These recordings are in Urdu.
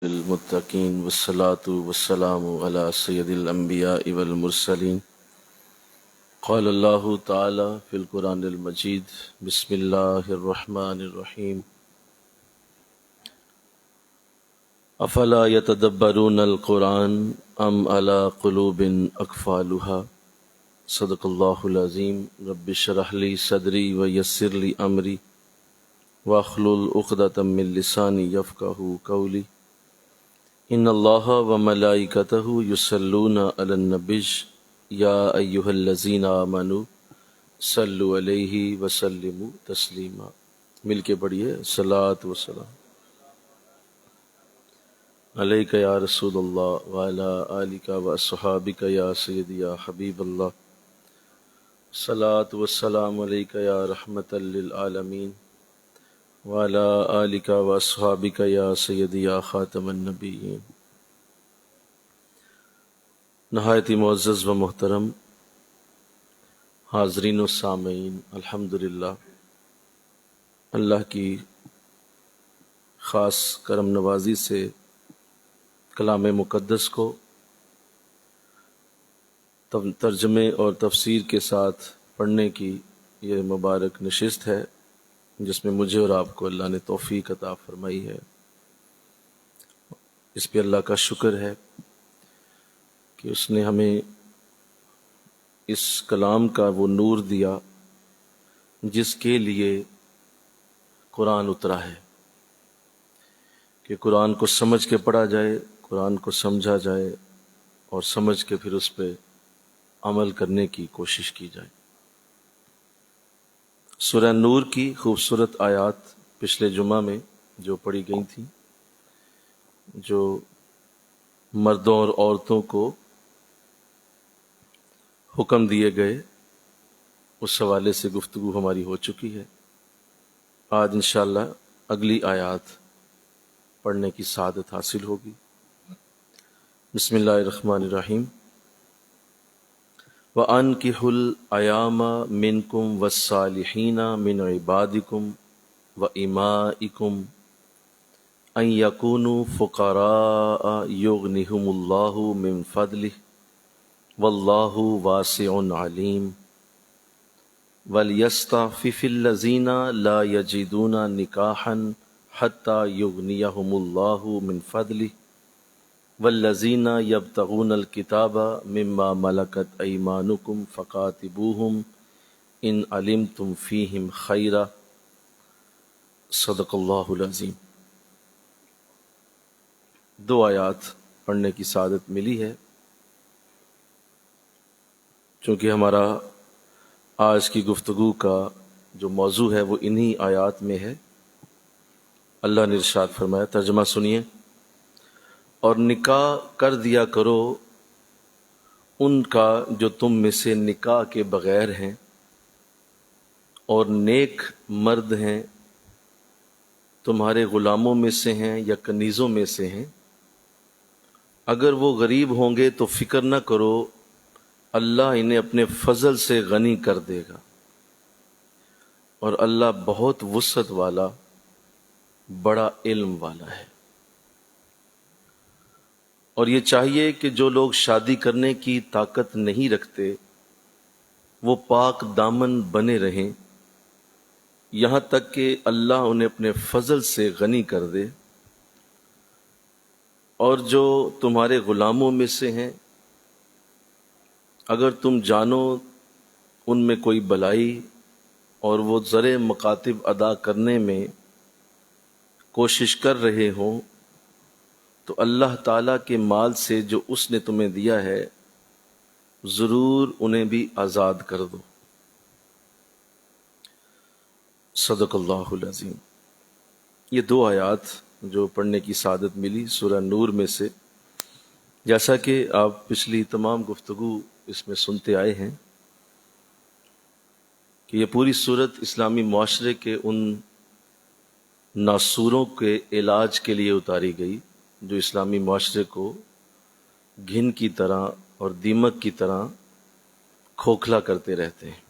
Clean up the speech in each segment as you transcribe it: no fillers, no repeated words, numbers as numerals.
المتقین والصلاة والسلام علی سید الانبیاء والمرسلین قال اللہ تعالی فی القرآن المجید بسم اللہ الرحمن الرحیم افلا یتدبرون القرآن ام علی قلوب اقفالها صدق اللہ العظیم رب اشرح لی صدری ویسر لی امری واحلل عقدۃ من لسانی یفقہوا قولی ان اللہ و ملائکتہ یصلون علی النبی یا ایہا الذین آمنوا صلوا علیہ وسلموا تسلیما۔ مل کے پڑھیے صلاۃ و سلام علیک یا رسول اللہ وعلی آلک و اصحابک یا سیدی یا حبیب اللہ، صلاۃ و سلام علیک یا رحمۃ للعالمین وعلی آلک و اصحابک یا سیدی یا خاتم النبیین۔ نہایت ہی معزز و محترم حاضرین و سامعین، الحمدللہ اللہ کی خاص کرم نوازی سے کلام مقدس کو ترجمے اور تفسیر کے ساتھ پڑھنے کی یہ مبارک نشست ہے جس میں مجھے اور آپ کو اللہ نے توفیق عطا فرمائی ہے۔ اس پہ اللہ کا شکر ہے کہ اس نے ہمیں اس کلام کا وہ نور دیا جس کے لیے قرآن اترا ہے، کہ قرآن کو سمجھ کے پڑھا جائے، قرآن کو سمجھا جائے اور سمجھ کے پھر اس پہ عمل کرنے کی کوشش کی جائے۔ سورہ نور کی خوبصورت آیات پچھلے جمعہ میں جو پڑھی گئی تھیں، جو مردوں اور عورتوں کو حکم دیے گئے، اس حوالے سے گفتگو ہماری ہو چکی ہے۔ آج انشاءاللہ اگلی آیات پڑھنے کی سعادت حاصل ہوگی۔ بسم اللہ الرحمن الرحیم۔ وَأَنكِحُوا الْأَيَامَ مِنكُمْ وَالصَّالِحِينَ مِنْ عِبَادِكُمْ وَإِمَائِكُمْ أَنْ يَكُونُوا فُقَرَاءَ يُغْنِهُمُ اللَّهُ مِنْ فَضْلِهِ وَاللَّهُ وَاسِعٌ عَلِيمٌ وَلْيَسْتَعْفِفِ الَّذِينَ لَا يَجِدُونَ نِكَاحًا حَتَّى يُغْنِيَهُمُ اللَّهُ مِنْ فَضْلِهِ والذین یبتغون الکتاب مما ملکت ایمانکم فقاتبوہم ان علمتم فیہم خیرا، صدق اللہ العظیم۔ دو آیات پڑھنے کی سعادت ملی ہے۔ چونکہ ہمارا آج کی گفتگو کا جو موضوع ہے وہ انہی آیات میں ہے۔ اللہ نے ارشاد فرمایا، ترجمہ سنیے، اور نکاح کر دیا کرو ان کا جو تم میں سے نکاح کے بغیر ہیں اور نیک مرد ہیں، تمہارے غلاموں میں سے ہیں یا کنیزوں میں سے ہیں۔ اگر وہ غریب ہوں گے تو فکر نہ کرو، اللہ انہیں اپنے فضل سے غنی کر دے گا، اور اللہ بہت وسعت والا، بڑا علم والا ہے۔ اور یہ چاہیے کہ جو لوگ شادی کرنے کی طاقت نہیں رکھتے وہ پاک دامن بنے رہیں یہاں تک کہ اللہ انہیں اپنے فضل سے غنی کر دے۔ اور جو تمہارے غلاموں میں سے ہیں، اگر تم جانو ان میں کوئی بلائی اور وہ زرع مکاتب ادا کرنے میں کوشش کر رہے ہوں تو اللہ تعالیٰ کے مال سے جو اس نے تمہیں دیا ہے ضرور انہیں بھی آزاد کر دو، صدق اللہ العظیم۔ یہ دو آیات جو پڑھنے کی سعادت ملی سورہ نور میں سے، جیسا کہ آپ پچھلی تمام گفتگو اس میں سنتے آئے ہیں کہ یہ پوری صورت اسلامی معاشرے کے ان ناسوروں کے علاج کے لیے اتاری گئی جو اسلامی معاشرے کو گھن کی طرح اور دیمک کی طرح کھوکھلا کرتے رہتے ہیں۔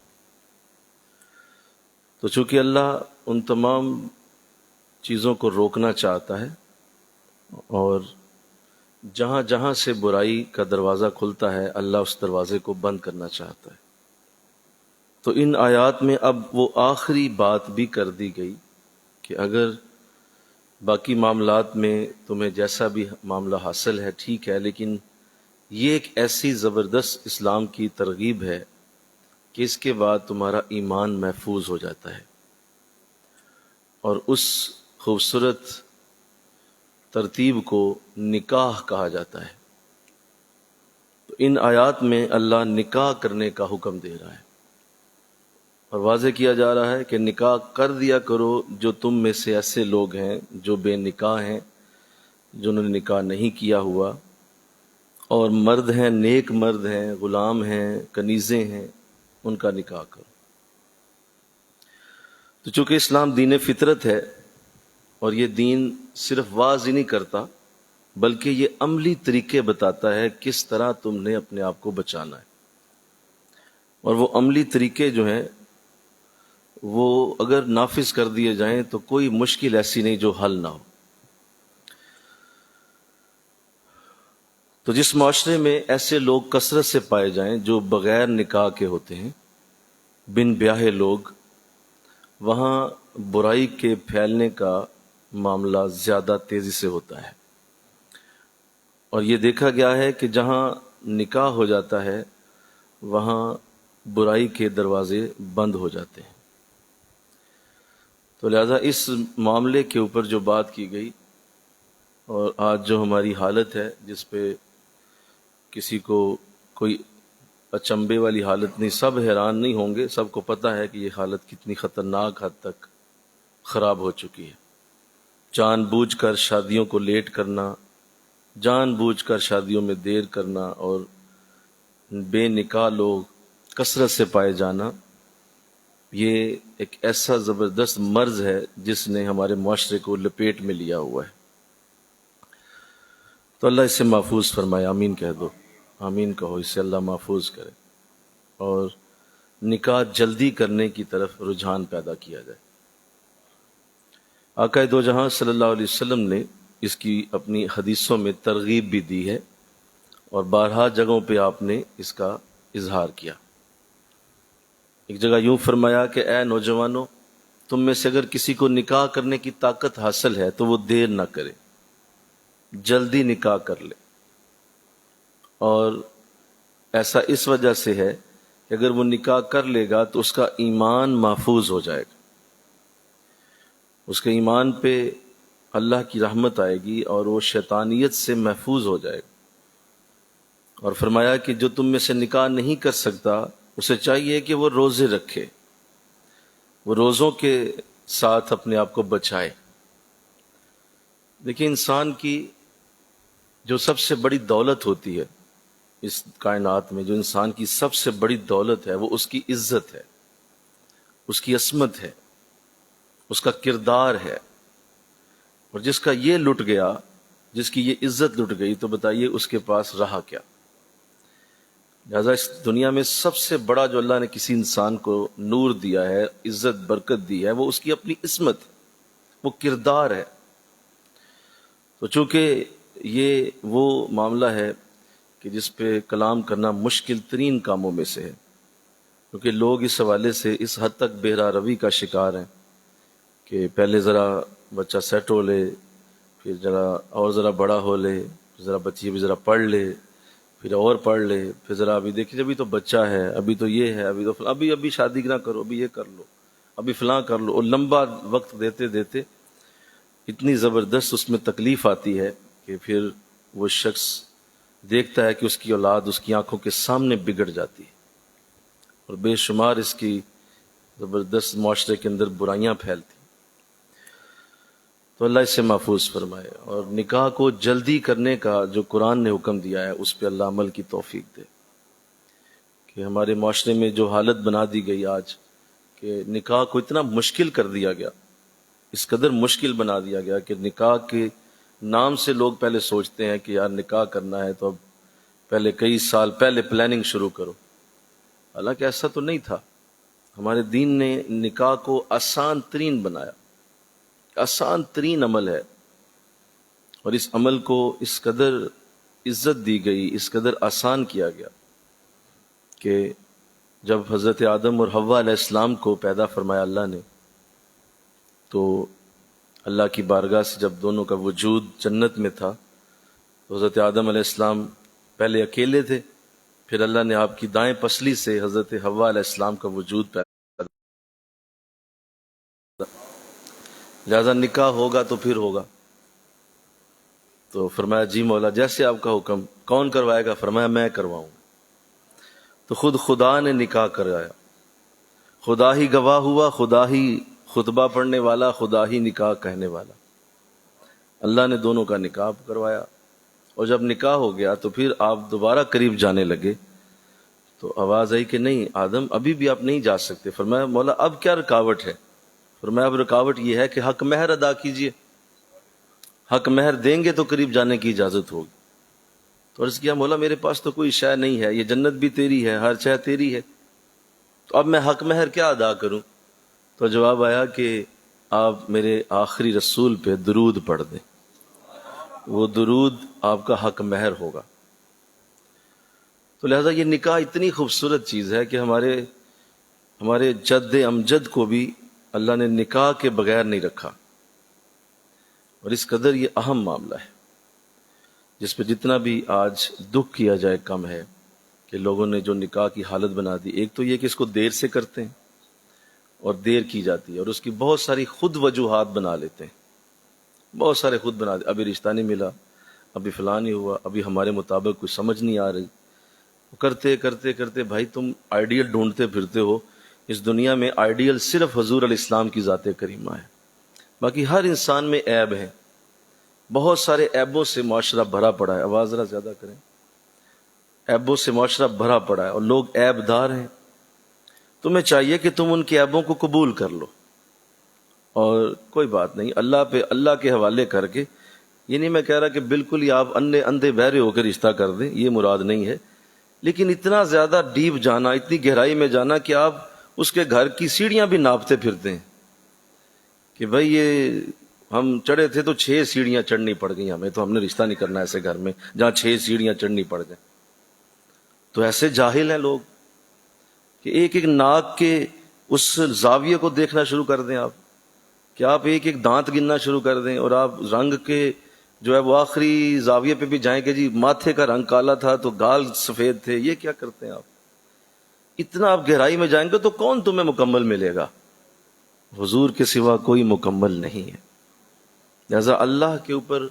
تو چونکہ اللہ ان تمام چیزوں کو روکنا چاہتا ہے اور جہاں جہاں سے برائی کا دروازہ کھلتا ہے اللہ اس دروازے کو بند کرنا چاہتا ہے۔ تو ان آیات میں اب وہ آخری بات بھی کر دی گئی کہ اگر باقی معاملات میں تمہیں جیسا بھی معاملہ حاصل ہے ٹھیک ہے، لیکن یہ ایک ایسی زبردست اسلام کی ترغیب ہے کہ اس کے بعد تمہارا ایمان محفوظ ہو جاتا ہے، اور اس خوبصورت ترتیب کو نکاح کہا جاتا ہے۔ تو ان آیات میں اللہ نکاح کرنے کا حکم دے رہا ہے اور واضح کیا جا رہا ہے کہ نکاح کر دیا کرو جو تم میں سے ایسے لوگ ہیں جو بے نکاح ہیں، جنہوں نے نکاح نہیں کیا ہوا، اور مرد ہیں، نیک مرد ہیں، غلام ہیں، کنیزیں ہیں، ان کا نکاح کرو۔ تو چونکہ اسلام دین فطرت ہے اور یہ دین صرف واعظ ہی نہیں کرتا بلکہ یہ عملی طریقے بتاتا ہے کس طرح تم نے اپنے آپ کو بچانا ہے، اور وہ عملی طریقے جو ہیں وہ اگر نافذ کر دیے جائیں تو کوئی مشکل ایسی نہیں جو حل نہ ہو۔ تو جس معاشرے میں ایسے لوگ کثرت سے پائے جائیں جو بغیر نکاح کے ہوتے ہیں، بن بیاہے لوگ، وہاں برائی کے پھیلنے کا معاملہ زیادہ تیزی سے ہوتا ہے، اور یہ دیکھا گیا ہے کہ جہاں نکاح ہو جاتا ہے وہاں برائی کے دروازے بند ہو جاتے ہیں۔ تو لہذا اس معاملے کے اوپر جو بات کی گئی اور آج جو ہماری حالت ہے جس پہ کسی کو کوئی اچنبے والی حالت نہیں، سب حیران نہیں ہوں گے، سب کو پتہ ہے کہ یہ حالت کتنی خطرناک حد تک خراب ہو چکی ہے۔ جان بوجھ کر شادیوں کو لیٹ کرنا، جان بوجھ کر شادیوں میں دیر کرنا، اور بے نکاح لوگ کثرت سے پائے جانا، یہ ایک ایسا زبردست مرض ہے جس نے ہمارے معاشرے کو لپیٹ میں لیا ہوا ہے۔ تو اللہ اس سے محفوظ فرمائے، آمین کہہ دو، آمین کہو، اس سے اللہ محفوظ کرے اور نکاح جلدی کرنے کی طرف رجحان پیدا کیا جائے۔ آقا دو جہاں صلی اللہ علیہ وسلم نے اس کی اپنی حدیثوں میں ترغیب بھی دی ہے اور بارہا جگہوں پہ آپ نے اس کا اظہار کیا۔ ایک جگہ یوں فرمایا کہ اے نوجوانوں، تم میں سے اگر کسی کو نکاح کرنے کی طاقت حاصل ہے تو وہ دیر نہ کرے، جلدی نکاح کر لے، اور ایسا اس وجہ سے ہے کہ اگر وہ نکاح کر لے گا تو اس کا ایمان محفوظ ہو جائے گا، اس کے ایمان پہ اللہ کی رحمت آئے گی اور وہ شیطانیت سے محفوظ ہو جائے گا۔ اور فرمایا کہ جو تم میں سے نکاح نہیں کر سکتا اسے چاہیے کہ وہ روزے رکھے، وہ روزوں کے ساتھ اپنے آپ کو بچائے۔ دیکھیں، انسان کی جو سب سے بڑی دولت ہوتی ہے اس کائنات میں، جو انسان کی سب سے بڑی دولت ہے، وہ اس کی عزت ہے، اس کی عصمت ہے، اس کا کردار ہے، اور جس کا یہ لٹ گیا، جس کی یہ عزت لٹ گئی، تو بتائیے اس کے پاس رہا کیا۔ لہذا اس دنیا میں سب سے بڑا جو اللہ نے کسی انسان کو نور دیا ہے، عزت برکت دی ہے، وہ اس کی اپنی عصمت، وہ کردار ہے۔ تو چونکہ یہ وہ معاملہ ہے کہ جس پہ کلام کرنا مشکل ترین کاموں میں سے ہے، کیونکہ لوگ اس حوالے سے اس حد تک بہرا روی کا شکار ہیں کہ پہلے ذرا بچہ سیٹ ہو لے، پھر ذرا بڑا ہو لے، ذرا بچی بھی ذرا پڑھ لے، پھر اور پڑھ لے، پھر ذرا ابھی دیکھیے ابھی تو بچہ ہے، ابھی تو یہ ہے، ابھی تو ابھی شادی نہ کرو، ابھی یہ کر لو، ابھی فلاں کر لو، اور لمبا وقت دیتے دیتے اتنی زبردست اس میں تکلیف آتی ہے کہ پھر وہ شخص دیکھتا ہے کہ اس کی اولاد اس کی آنکھوں کے سامنے بگڑ جاتی ہے، اور بے شمار اس کی زبردست معاشرے کے اندر برائیاں پھیلتی۔ تو اللہ اس سے محفوظ فرمائے، اور نکاح کو جلدی کرنے کا جو قرآن نے حکم دیا ہے اس پہ اللہ عمل کی توفیق دے، کہ ہمارے معاشرے میں جو حالت بنا دی گئی آج کہ نکاح کو اتنا مشکل کر دیا گیا، اس قدر مشکل بنا دیا گیا کہ نکاح کے نام سے لوگ پہلے سوچتے ہیں کہ یار نکاح کرنا ہے تو اب پہلے کئی سال پہلے پلاننگ شروع کرو، حالانکہ ایسا تو نہیں تھا۔ ہمارے دین نے نکاح کو آسان ترین بنایا، آسان ترین عمل ہے، اور اس عمل کو اس قدر عزت دی گئی، اس قدر آسان کیا گیا کہ جب حضرت آدم اور حوا علیہ السلام کو پیدا فرمایا اللہ نے، تو اللہ کی بارگاہ سے جب دونوں کا وجود جنت میں تھا تو حضرت آدم علیہ السلام پہلے اکیلے تھے، پھر اللہ نے آپ کی دائیں پسلی سے حضرت حوا علیہ السلام کا وجود پیدا، لہذا نکاح ہوگا تو پھر ہوگا۔ تو فرمایا جی مولا جیسے آپ کا حکم، کون کروائے گا؟ فرمایا میں کرواؤں۔ تو خود خدا نے نکاح کرایا، خدا ہی گواہ ہوا، خدا ہی خطبہ پڑھنے والا، خدا ہی نکاح کہنے والا۔ اللہ نے دونوں کا نکاح کروایا، اور جب نکاح ہو گیا تو پھر آپ دوبارہ قریب جانے لگے تو آواز آئی کہ نہیں آدم ابھی بھی آپ نہیں جا سکتے۔ فرمایا مولا اب کیا رکاوٹ ہے؟ فرمایا اب رکاوٹ یہ ہے کہ حق مہر ادا کیجئے، حق مہر دیں گے تو قریب جانے کی اجازت ہوگی۔ تو عرض کیا مولا میرے پاس تو کوئی شے نہیں ہے، یہ جنت بھی تیری ہے، ہر شے تیری ہے، تو اب میں حق مہر کیا ادا کروں؟ تو جواب آیا کہ آپ میرے آخری رسول پہ درود پڑھ دیں، وہ درود آپ کا حق مہر ہوگا۔ تو لہذا یہ نکاح اتنی خوبصورت چیز ہے کہ ہمارے جد امجد کو بھی اللہ نے نکاح کے بغیر نہیں رکھا، اور اس قدر یہ اہم معاملہ ہے جس پہ جتنا بھی آج دکھ کیا جائے کم ہے کہ لوگوں نے جو نکاح کی حالت بنا دی۔ ایک تو یہ کہ اس کو دیر سے کرتے ہیں اور دیر کی جاتی ہے، اور اس کی بہت ساری خود وجوہات بنا لیتے ہیں، بہت سارے خود بنا دے، ابھی رشتہ نہیں ملا، ابھی فلاں نہیں ہوا، ابھی ہمارے مطابق کچھ سمجھ نہیں آ رہی، کرتے کرتے کرتے بھائی تم آئیڈیل ڈھونڈتے پھرتے ہو۔ اس دنیا میں آئیڈیل صرف حضور علیہ السلام کی ذات کریمہ ہے، باقی ہر انسان میں عیب ہے، بہت سارے عیبوں سے معاشرہ بھرا پڑا ہے۔ آواز ذرا زیادہ کریں۔ عیبوں سے معاشرہ بھرا پڑا ہے اور لوگ عیب دار ہیں۔ تمہیں چاہیے کہ تم ان کے عیبوں کو قبول کر لو، اور کوئی بات نہیں، اللہ کے حوالے کر کے، یہ نہیں میں کہہ رہا کہ بالکل ہی آپ اندھے بہرے ہو کے رشتہ کر دیں، یہ مراد نہیں ہے، لیکن اتنا زیادہ ڈیپ جانا، اتنی گہرائی میں جانا کہ آپ اس کے گھر کی سیڑھیاں بھی ناپتے پھرتے ہیں کہ بھائی یہ ہم چڑھے تھے تو 6 سیڑھیاں چڑھنی پڑ گئی ہمیں، تو ہم نے رشتہ نہیں کرنا ایسے گھر میں جہاں 6 سیڑھیاں چڑھنی پڑ جائیں۔ تو ایسے جاہل ہیں لوگ کہ ایک ایک ناک کے اس زاویے کو دیکھنا شروع کر دیں آپ، کہ آپ ایک ایک دانت گننا شروع کر دیں، اور آپ رنگ کے جو ہے وہ آخری زاویے پہ بھی جائیں کہ جی ماتھے کا رنگ کالا تھا تو گال سفید تھے، یہ کیا کرتے ہیں آپ؟ اتنا آپ گہرائی میں جائیں گے تو کون تمہیں مکمل ملے گا؟ حضور کے سوا کوئی مکمل نہیں ہے۔ لہذا اللہ کے اوپر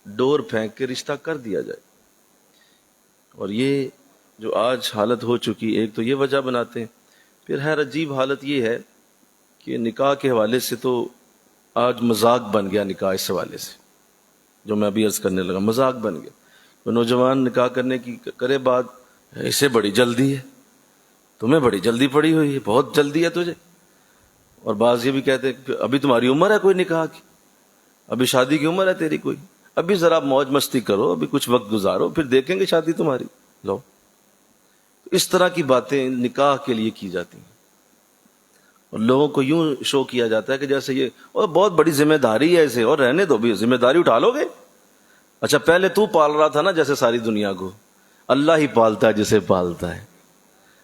ڈور پھینک کے رشتہ کر دیا جائے۔ اور یہ جو آج حالت ہو چکی، ایک تو یہ وجہ بناتے ہیں، پھر خیر عجیب حالت یہ ہے کہ نکاح کے حوالے سے تو آج مذاق بن گیا، نکاح اس حوالے سے جو میں ابھی عرض کرنے لگا مذاق بن گیا۔ تو نوجوان نکاح کرنے کی کرے بات، اسے بڑی جلدی ہے، تمہیں بڑی جلدی پڑی ہوئی ہے، بہت جلدی ہے تجھے۔ اور بعض یہ بھی کہتے ہیں کہ ابھی تمہاری عمر ہے کوئی نکاح کی، ابھی شادی کی عمر ہے تیری کوئی، ابھی ذرا موج مستی کرو، ابھی کچھ وقت گزارو، پھر دیکھیں گے شادی تمہاری۔ لو، اس طرح کی باتیں نکاح کے لیے کی جاتی ہیں، اور لوگوں کو یوں شو کیا جاتا ہے کہ جیسے یہ اور بہت بڑی ذمہ داری ہے اسے، اور رہنے دو بھی، ذمہ داری اٹھا لو گے؟ اچھا پہلے تو پال رہا تھا نا جیسے ساری دنیا کو، اللہ ہی پالتا ہے جسے پالتا ہے،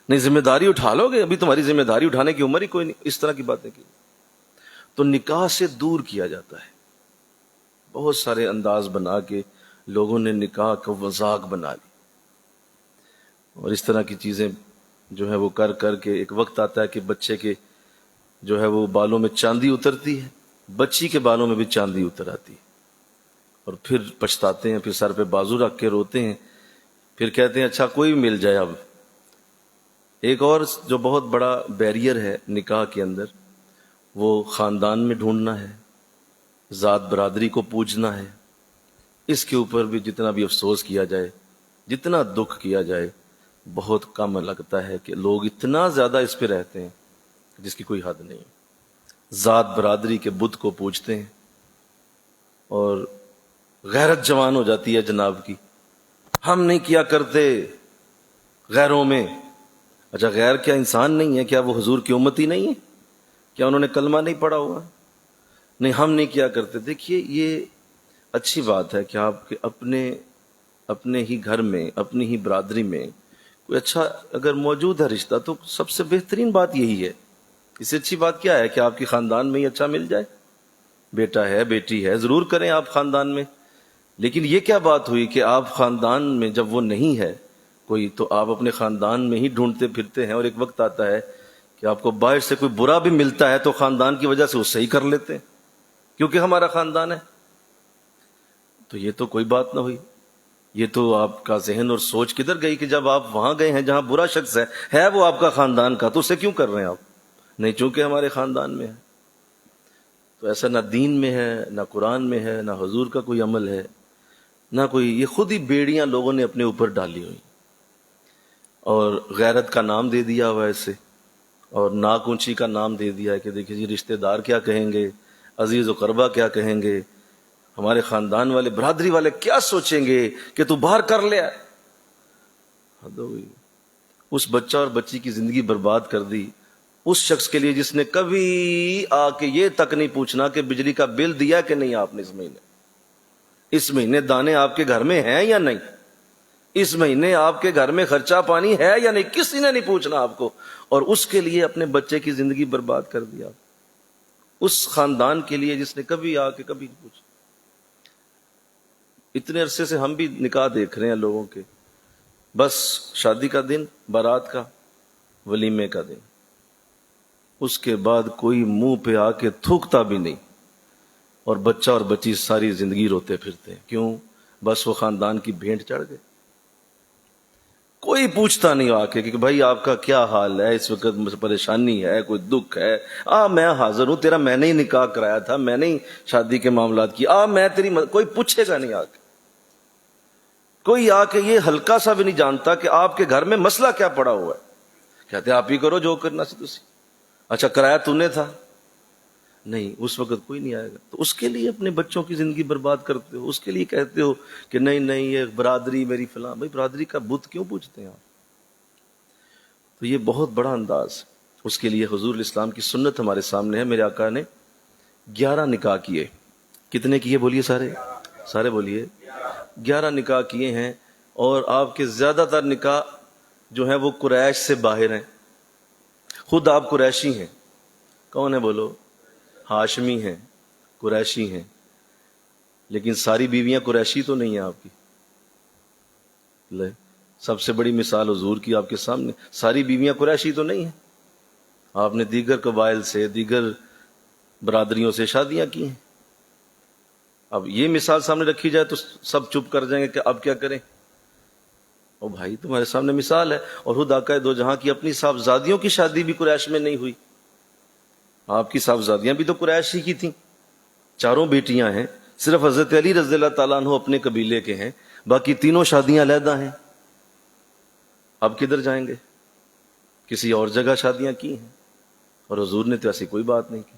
نہیں ذمہ داری اٹھا لو گے؟ ابھی تمہاری ذمہ داری اٹھانے کی عمر ہی کوئی نہیں۔ اس طرح کی باتیں کی تو نکاح سے دور کیا جاتا ہے، بہت سارے انداز بنا کے لوگوں نے نکاح کو مذاق بنا لی، اور اس طرح کی چیزیں جو ہے وہ کر کر کے ایک وقت آتا ہے کہ بچے کے جو ہے وہ بالوں میں چاندی اترتی ہے، بچی کے بالوں میں بھی چاندی اتر آتی ہے، اور پھر پچھتاتے ہیں، پھر سر پہ بازو رکھ کے روتے ہیں، پھر کہتے ہیں اچھا کوئی بھی مل جائے۔ اب ایک اور جو بہت بڑا بیریئر ہے نکاح کے اندر، وہ خاندان میں ڈھونڈنا ہے، ذات برادری کو پوجنا ہے۔ اس کے اوپر بھی جتنا بھی افسوس کیا جائے، جتنا دکھ کیا جائے، بہت کم لگتا ہے کہ لوگ اتنا زیادہ اس پہ رہتے ہیں جس کی کوئی حد نہیں۔ ذات برادری کے بت کو پوجتے ہیں، اور غیرت جوان ہو جاتی ہے جناب کی، ہم نہیں کیا کرتے غیروں میں۔ اچھا غیر کیا انسان نہیں ہے؟ کیا وہ حضور کی امتی نہیں ہے؟ کیا انہوں نے کلمہ نہیں پڑھا ہوا؟ نہیں ہم نہیں کیا کرتے۔ دیکھیے یہ اچھی بات ہے کہ آپ کے اپنے ہی گھر میں، اپنی ہی برادری میں کوئی اچھا اگر موجود ہے رشتہ، تو سب سے بہترین بات یہی ہے۔ اس سے اچھی بات کیا ہے کہ آپ کے خاندان میں ہی اچھا مل جائے، بیٹا ہے بیٹی ہے، ضرور کریں آپ خاندان میں۔ لیکن یہ کیا بات ہوئی کہ آپ خاندان میں جب وہ نہیں ہے کوئی، تو آپ اپنے خاندان میں ہی ڈھونڈتے پھرتے ہیں، اور ایک وقت آتا ہے کہ آپ کو باہر سے کوئی برا بھی ملتا ہے تو خاندان کی وجہ سے وہ صحیح کر لیتے ہیں کیونکہ ہمارا خاندان ہے۔ تو یہ تو کوئی بات نہ ہوئی۔ یہ تو آپ کا ذہن اور سوچ کدھر گئی کہ جب آپ وہاں گئے ہیں جہاں برا شخص ہے وہ آپ کا خاندان کا، تو اسے کیوں کر رہے ہیں آپ؟ نہیں، چونکہ ہمارے خاندان میں ہے۔ تو ایسا نہ دین میں ہے، نہ قرآن میں ہے، نہ حضور کا کوئی عمل ہے، نہ کوئی، یہ خود ہی بیڑیاں لوگوں نے اپنے اوپر ڈالی ہوئی، اور غیرت کا نام دے دیا ہوا ایسے، اور ناک اونچی کا نام دے دیا ہے کہ دیکھیں جی رشتہ دار کیا کہیں گے، عزیز و قربا کیا کہیں گے، ہمارے خاندان والے، برادری والے کیا سوچیں گے کہ تو باہر کر لیا۔ حد ہو گئی۔ اس بچہ اور بچی کی زندگی برباد کر دی اس شخص کے لیے جس نے کبھی آ کے یہ تک نہیں پوچھنا کہ بجلی کا بل دیا کہ نہیں آپ نے اس مہینے دانے آپ کے گھر میں ہیں یا نہیں، اس مہینے آپ کے گھر میں خرچہ پانی ہے یا نہیں، کسی نے نہیں پوچھنا آپ کو، اور اس کے لیے اپنے بچے کی زندگی برباد کر دیا، اس خاندان کے لیے جس نے کبھی آ کے کبھی نہیں پوچھا۔ اتنے عرصے سے ہم بھی نکاح دیکھ رہے ہیں لوگوں کے، بس شادی کا دن، بارات کا، ولیمے کا دن، اس کے بعد کوئی منہ پہ آ کے تھوکتا بھی نہیں، اور بچہ اور بچی ساری زندگی روتے پھرتے ہیں۔ کیوں؟ بس وہ خاندان کی بھینٹ چڑھ گئے۔ کوئی پوچھتا نہیں آ کے کہ بھائی آپ کا کیا حال ہے، اس وقت مجھے پریشانی ہے، کوئی دکھ ہے، میں حاضر ہوں، تیرا میں نے ہی نکاح کرایا تھا، میں نے ہی شادی کے معاملات کی، میں تیری کوئی پوچھے گا نہیں آ کے۔ کوئی آ کے یہ ہلکا سا بھی نہیں جانتا کہ آپ کے گھر میں مسئلہ کیا پڑا ہوا ہے۔ کہتے آپ ہی کرو جو کرنا سی تسی۔ اچھا کرایا تو نے تھا؟ نہیں، اس وقت کوئی نہیں آئے گا۔ تو اس کے لیے اپنے بچوں کی زندگی برباد کرتے ہو، اس کے لیے کہتے ہو کہ نہیں نہیں یہ برادری میری فلاں۔ بھائی برادری کا بت کیوں پوچھتے ہیں آپ؟ تو یہ بہت بڑا انداز۔ اس کے لیے حضور الاسلام کی سنت ہمارے سامنے ہے۔ میرے آقا نے 11 نکاح کیے۔ کتنے کیے بولیے؟ سارے بولیے۔ 11 نکاح کیے ہیں، اور آپ کے زیادہ تر نکاح جو ہیں وہ قریش سے باہر ہیں۔ خود آپ قریشی ہیں۔ کون ہے بولو؟ ہاشمی ہیں، قریشی ہیں، لیکن ساری بیویاں قریشی تو نہیں ہیں آپ کی۔ لے، سب سے بڑی مثال حضور کی آپ کے سامنے، ساری بیویاں قریشی تو نہیں ہیں۔ آپ نے دیگر قبائل سے، دیگر برادریوں سے شادیاں کی ہیں۔ اب یہ مثال سامنے رکھی جائے تو سب چپ کر جائیں گے کہ اب کیا کریں۔ او بھائی تمہارے سامنے مثال ہے، اور خود آقا دو جہاں کی اپنی صاحبزادیوں کی شادی بھی قریش میں نہیں ہوئی۔ آپ کی صاحبزادیاں بھی تو قریش ہی کی تھیں، 4 بیٹیاں ہیں، صرف حضرت علی رضی اللہ تعالیٰ عنہ اپنے قبیلے کے ہیں، باقی تینوں شادیاں علیحدہ ہیں۔ اب کدھر جائیں گے؟ کسی اور جگہ شادیاں کی ہیں، اور حضور نے تو ایسی کوئی بات نہیں کی،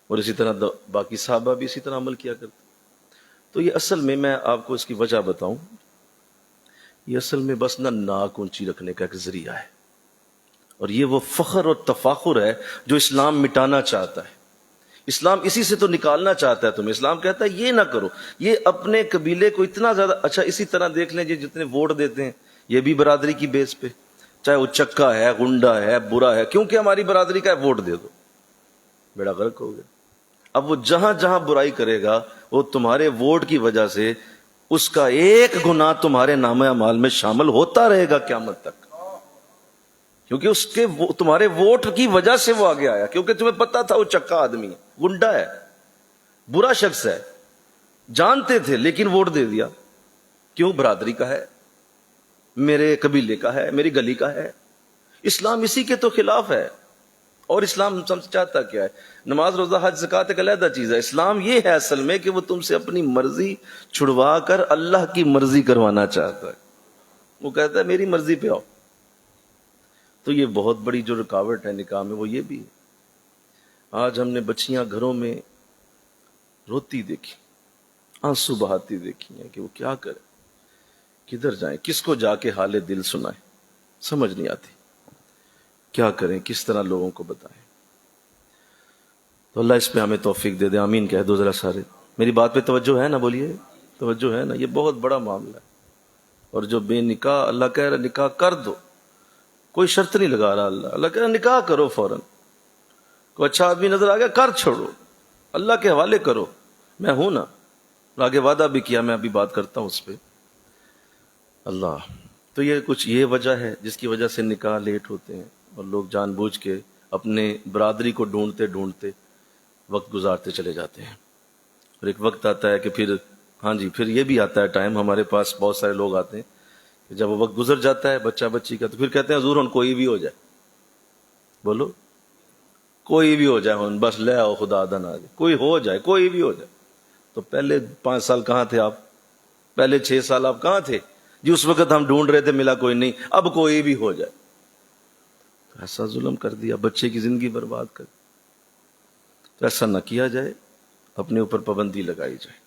اور اسی طرح باقی صحابہ بھی اسی طرح عمل کیا کرتے۔ تو یہ اصل میں آپ کو اس کی وجہ بتاؤں، یہ اصل میں بس ناک اونچی رکھنے کا ایک ذریعہ ہے، اور یہ وہ فخر اور تفاخر ہے جو اسلام مٹانا چاہتا ہے۔ اسلام اسی سے تو نکالنا چاہتا ہے تمہیں۔ اسلام کہتا ہے یہ نہ کرو، یہ اپنے قبیلے کو اتنا زیادہ اچھا۔ اسی طرح دیکھ لیں جتنے ووٹ دیتے ہیں یہ بھی برادری کی بیس پہ، چاہے وہ چکا ہے، گنڈا ہے، برا ہے، کیونکہ ہماری برادری کا ہے ووٹ دے دو، بیڑا غرق ہو گیا۔ اب وہ جہاں جہاں برائی کرے گا وہ تمہارے ووٹ کی وجہ سے اس کا ایک گناہ تمہارے نامہ اعمال میں شامل ہوتا رہے گا قیامت تک، کیونکہ اس کے تمہارے ووٹ کی وجہ سے وہ آگے آیا، کیونکہ تمہیں پتا تھا وہ چکا آدمی ہے، گنڈا ہے، برا شخص ہے، جانتے تھے لیکن ووٹ دے دیا۔ کیوں؟ برادری کا ہے، میرے قبیلے کا ہے، میری گلی کا ہے۔ اسلام اسی کے تو خلاف ہے۔ اور اسلام ہم سے چاہتا کیا ہے؟ نماز، روزہ، حج، زکوٰۃ ایک علیحدہ چیز ہے۔ اسلام یہ ہے اصل میں کہ وہ تم سے اپنی مرضی چھڑوا کر اللہ کی مرضی کروانا چاہتا ہے۔ وہ کہتا ہے میری مرضی پہ آؤ۔ تو یہ بہت بڑی جو رکاوٹ ہے نکاح میں وہ یہ بھی ہے۔ آج ہم نے بچیاں گھروں میں روتی دیکھی، آنسو بہاتی دیکھی ہیں کہ وہ کیا کرے، کدھر جائیں، کس کو جا کے حال دل سنائیں، سمجھ نہیں آتی کیا کریں، کس طرح لوگوں کو بتائیں۔ تو اللہ اس پہ ہمیں توفیق دے دے، آمین کہہ دو ذرا سارے۔ میری بات پہ توجہ ہے نا؟ بولیے توجہ ہے نا؟ یہ بہت بڑا معاملہ ہے. اور جو بے نکاح، اللہ کہہ رہا نکاح کر دو، کوئی شرط نہیں لگا رہا. اللہ کہہ رہا نکاح کرو فوراً. کوئی اچھا آدمی نظر آ گیا کر چھوڑو، اللہ کے حوالے کرو، میں ہوں نا. آگے وعدہ بھی کیا، میں ابھی بات کرتا ہوں اس پہ. اللہ تو یہ کچھ یہ وجہ ہے جس کی وجہ سے نکاح لیٹ ہوتے ہیں، اور لوگ جان بوجھ کے اپنے برادری کو ڈھونڈتے ڈھونڈتے وقت گزارتے چلے جاتے ہیں. اور ایک وقت آتا ہے کہ پھر ہاں جی پھر یہ بھی آتا ہے ٹائم، ہمارے پاس بہت سارے لوگ آتے ہیں کہ جب وہ وقت گزر جاتا ہے بچہ بچی کا، تو پھر کہتے ہیں حضور ہن کوئی بھی ہو جائے. بولو کوئی بھی ہو جائے ہن، بس لے آؤ خدا دن آ جائے، کوئی ہو جائے، کوئی بھی ہو جائے. تو پہلے 5 سال کہاں تھے آپ؟ پہلے 6 سال آپ کہاں تھے جی؟ اس وقت ہم ڈھونڈ رہے تھے ملا کوئی نہیں، اب کوئی بھی ہو جائے. ایسا ظلم کر دیا، بچے کی زندگی برباد کر دی. تو ایسا نہ کیا جائے، اپنے اوپر پابندی لگائی جائے.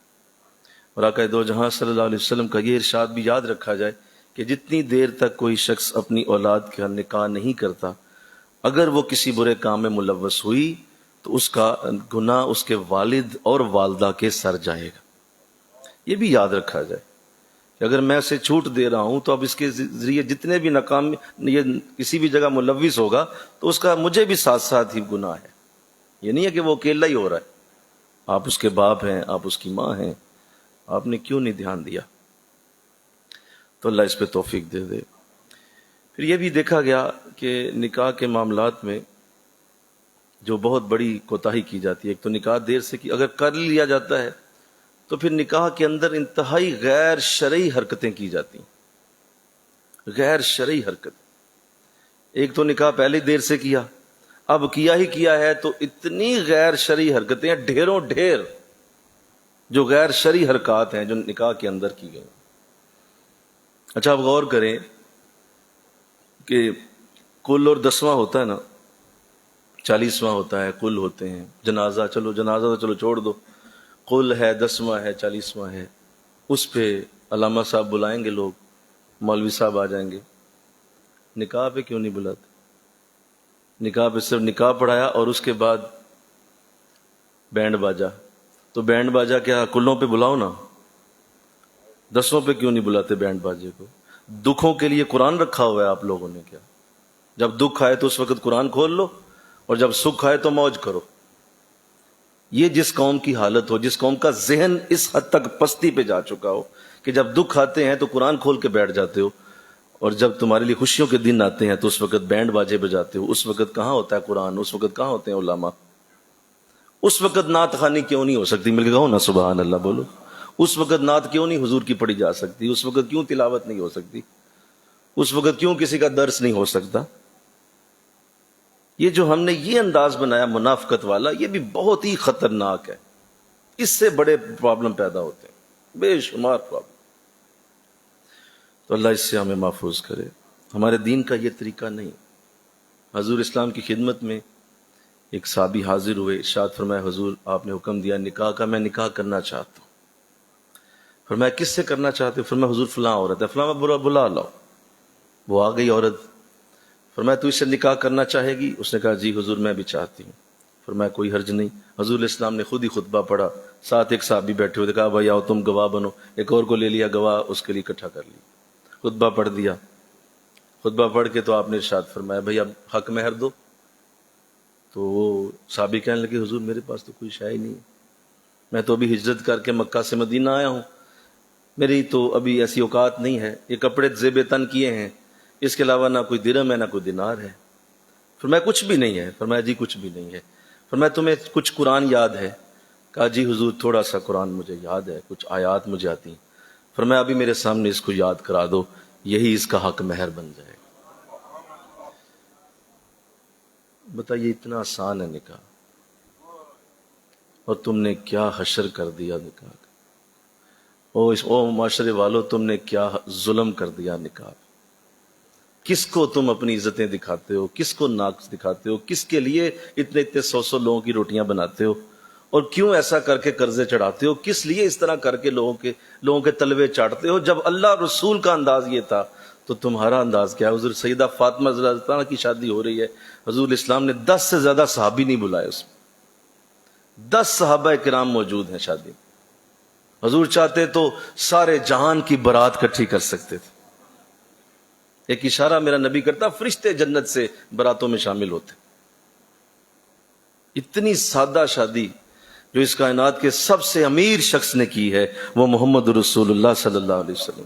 اور آقا دو جہاں صلی اللہ علیہ وسلم کا یہ ارشاد بھی یاد رکھا جائے کہ جتنی دیر تک کوئی شخص اپنی اولاد کا نکاح نہیں کرتا، اگر وہ کسی برے کام میں ملوث ہوئی تو اس کا گناہ اس کے والد اور والدہ کے سر جائے گا. یہ بھی یاد رکھا جائے کہ اگر میں اسے چھوٹ دے رہا ہوں تو اب اس کے ذریعے جتنے بھی ناکام یہ کسی بھی جگہ ملوث ہوگا تو اس کا مجھے بھی ساتھ ساتھ ہی گناہ ہے. یہ نہیں ہے کہ وہ اکیلا ہی ہو رہا ہے، آپ اس کے باپ ہیں، آپ اس کی ماں ہیں، آپ نے کیوں نہیں دھیان دیا؟ تو اللہ اس پہ توفیق دے دے. پھر یہ بھی دیکھا گیا کہ نکاح کے معاملات میں جو بہت بڑی کوتاہی کی جاتی ہے. ایک تو نکاح دیر سے کی، اگر کر لیا جاتا ہے تو پھر نکاح کے اندر انتہائی غیر شرعی حرکتیں کی جاتی ہیں. غیر شرعی حرکت، ایک تو نکاح پہلے دیر سے کیا، اب کیا ہی کیا ہے تو اتنی غیر شرعی حرکتیں ڈھیروں ڈھیر جو غیر شرعی حرکات ہیں جو نکاح کے اندر کی گئی. اچھا آپ غور کریں کہ کل اور 10واں ہوتا ہے نا، 40واں ہوتا ہے، کل ہوتے ہیں. جنازہ، چلو جنازہ تو چلو چھوڑ دو، کل ہے، 10واں ہے، 40واں ہے. اس پہ علامہ صاحب بلائیں گے، لوگ مولوی صاحب آ جائیں گے. نکاح پہ کیوں نہیں بلاتے؟ نکاح پہ صرف نکاح پڑھایا اور اس کے بعد بینڈ باجا. تو بینڈ باجا کیا کلوں پہ بلاؤ نا، 10واں پہ کیوں نہیں بلاتے بینڈ باجے کو؟ دکھوں کے لیے قرآن رکھا ہوا ہے آپ لوگوں نے کیا؟ جب دکھ آئے تو اس وقت قرآن کھول لو، اور جب سکھ آئے تو موج کرو. یہ جس قوم کی حالت ہو، جس قوم کا ذہن اس حد تک پستی پہ جا چکا ہو کہ جب دکھ آتے ہیں تو قرآن کھول کے بیٹھ جاتے ہو، اور جب تمہارے لیے خوشیوں کے دن آتے ہیں تو اس وقت بینڈ باجے بجاتے ہو. اس وقت کہاں ہوتا ہے قرآن؟ اس وقت کہاں ہوتے ہیں علماء؟ اس وقت نعت خوانی کیوں نہیں ہو سکتی؟ مل کے کہو نا سبحان اللہ بولو. اس وقت نعت کیوں نہیں حضور کی پڑھی جا سکتی؟ اس وقت کیوں تلاوت نہیں ہو سکتی؟ اس وقت کیوں کسی کا درس نہیں ہو سکتا؟ یہ جو ہم نے یہ انداز بنایا منافقت والا، یہ بھی بہت ہی خطرناک ہے. اس سے بڑے پرابلم پیدا ہوتے ہیں، بے شمار پرابلم. تو اللہ اس سے ہمیں محفوظ کرے. ہمارے دین کا یہ طریقہ نہیں. حضور اسلام کی خدمت میں ایک صحابی حاضر ہوئے، ارشاد فرمایا حضور آپ نے حکم دیا نکاح کا، میں نکاح کرنا چاہتا ہوں. فرمایا کس سے کرنا چاہتے ہو؟ فرمایا حضور فلاں عورت ہے، فلاں بلا لاؤ. وہ آ گئی عورت. فرمایا تو اس سے نکاح کرنا چاہے گی؟ اس نے کہا جی حضور میں بھی چاہتی ہوں. فرمایا کوئی حرج نہیں. حضور اسلام نے خود ہی خطبہ پڑھا، ساتھ ایک صحابی بیٹھے ہوئے، کہا بھائی آؤ تم گواہ بنو. ایک اور کو لے لیا گواہ، اس کے لیے اکٹھا کر لی. خطبہ پڑھ دیا. خطبہ پڑھ کے تو آپ نے ارشاد فرمایا بھائی اب حق مہر دو. تو وہ صحابی کہنے لگے حضور میرے پاس تو کوئی شے ہی نہیں ہے، میں تو ابھی ہجرت کر کے مکہ سے مدینہ آیا ہوں، میری تو ابھی ایسی اوقات نہیں ہے، یہ کپڑے زیب تن کیے ہیں، اس کے علاوہ نہ کوئی درہم ہے نہ کوئی دینار ہے. فرمایا کچھ بھی نہیں ہے؟ فرمایا جی کچھ بھی نہیں ہے. فرمایا تمہیں کچھ قرآن یاد ہے؟ کہا جی حضور تھوڑا سا قرآن مجھے یاد ہے، کچھ آیات مجھے آتی ہیں. فرمایا ابھی میرے سامنے اس کو یاد کرا دو، یہی اس کا حق مہر بن جائے گا. بتائیے اتنا آسان ہے نکاح، اور تم نے کیا حشر کر دیا نکاح کا. او معاشرے والوں تم نے کیا ظلم کر دیا نکاح. کس کو تم اپنی عزتیں دکھاتے ہو، کس کو ناقص دکھاتے ہو، کس کے لیے اتنے 100 لوگوں کی روٹیاں بناتے ہو، اور کیوں ایسا کر کے قرضے چڑھاتے ہو؟ کس لیے اس طرح کر کے لوگوں کے تلوے چاٹتے ہو؟ جب اللہ رسول کا انداز یہ تھا تو تمہارا انداز کیا ہے؟ حضور سیدہ فاطمہ رضی اللہ عنہ کی شادی ہو رہی ہے، حضور اسلام نے 10 سے زیادہ صحابی نہیں بلائے، اس میں 10 صحابہ کرام موجود ہیں شادی میں. حضور چاہتے تو سارے جہان کی بارات کٹھی کر سکتے تھے. ایک اشارہ میرا نبی کرتا، فرشتے جنت سے باراتوں میں شامل ہوتے. اتنی سادہ شادی جو اس کائنات کے سب سے امیر شخص نے کی ہے وہ محمد رسول اللہ صلی اللہ علیہ وسلم.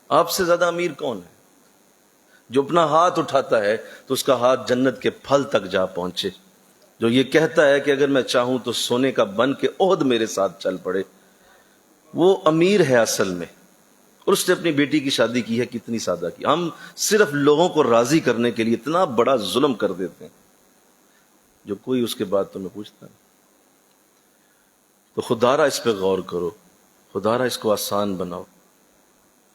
آپ سے زیادہ امیر کون ہے؟ جو اپنا ہاتھ اٹھاتا ہے تو اس کا ہاتھ جنت کے پھل تک جا پہنچے. جو یہ کہتا ہے کہ اگر میں چاہوں تو سونے کا بن کے عہد میرے ساتھ چل پڑے، وہ امیر ہے اصل میں. اور اس نے اپنی بیٹی کی شادی کی ہے کتنی سادہ کی. ہم صرف لوگوں کو راضی کرنے کے لیے اتنا بڑا ظلم کر دیتے ہیں جو کوئی اس کے بعد تمہیں پوچھتا ہے. تو خدا را اس پہ غور کرو، خدا را اس کو آسان بناؤ.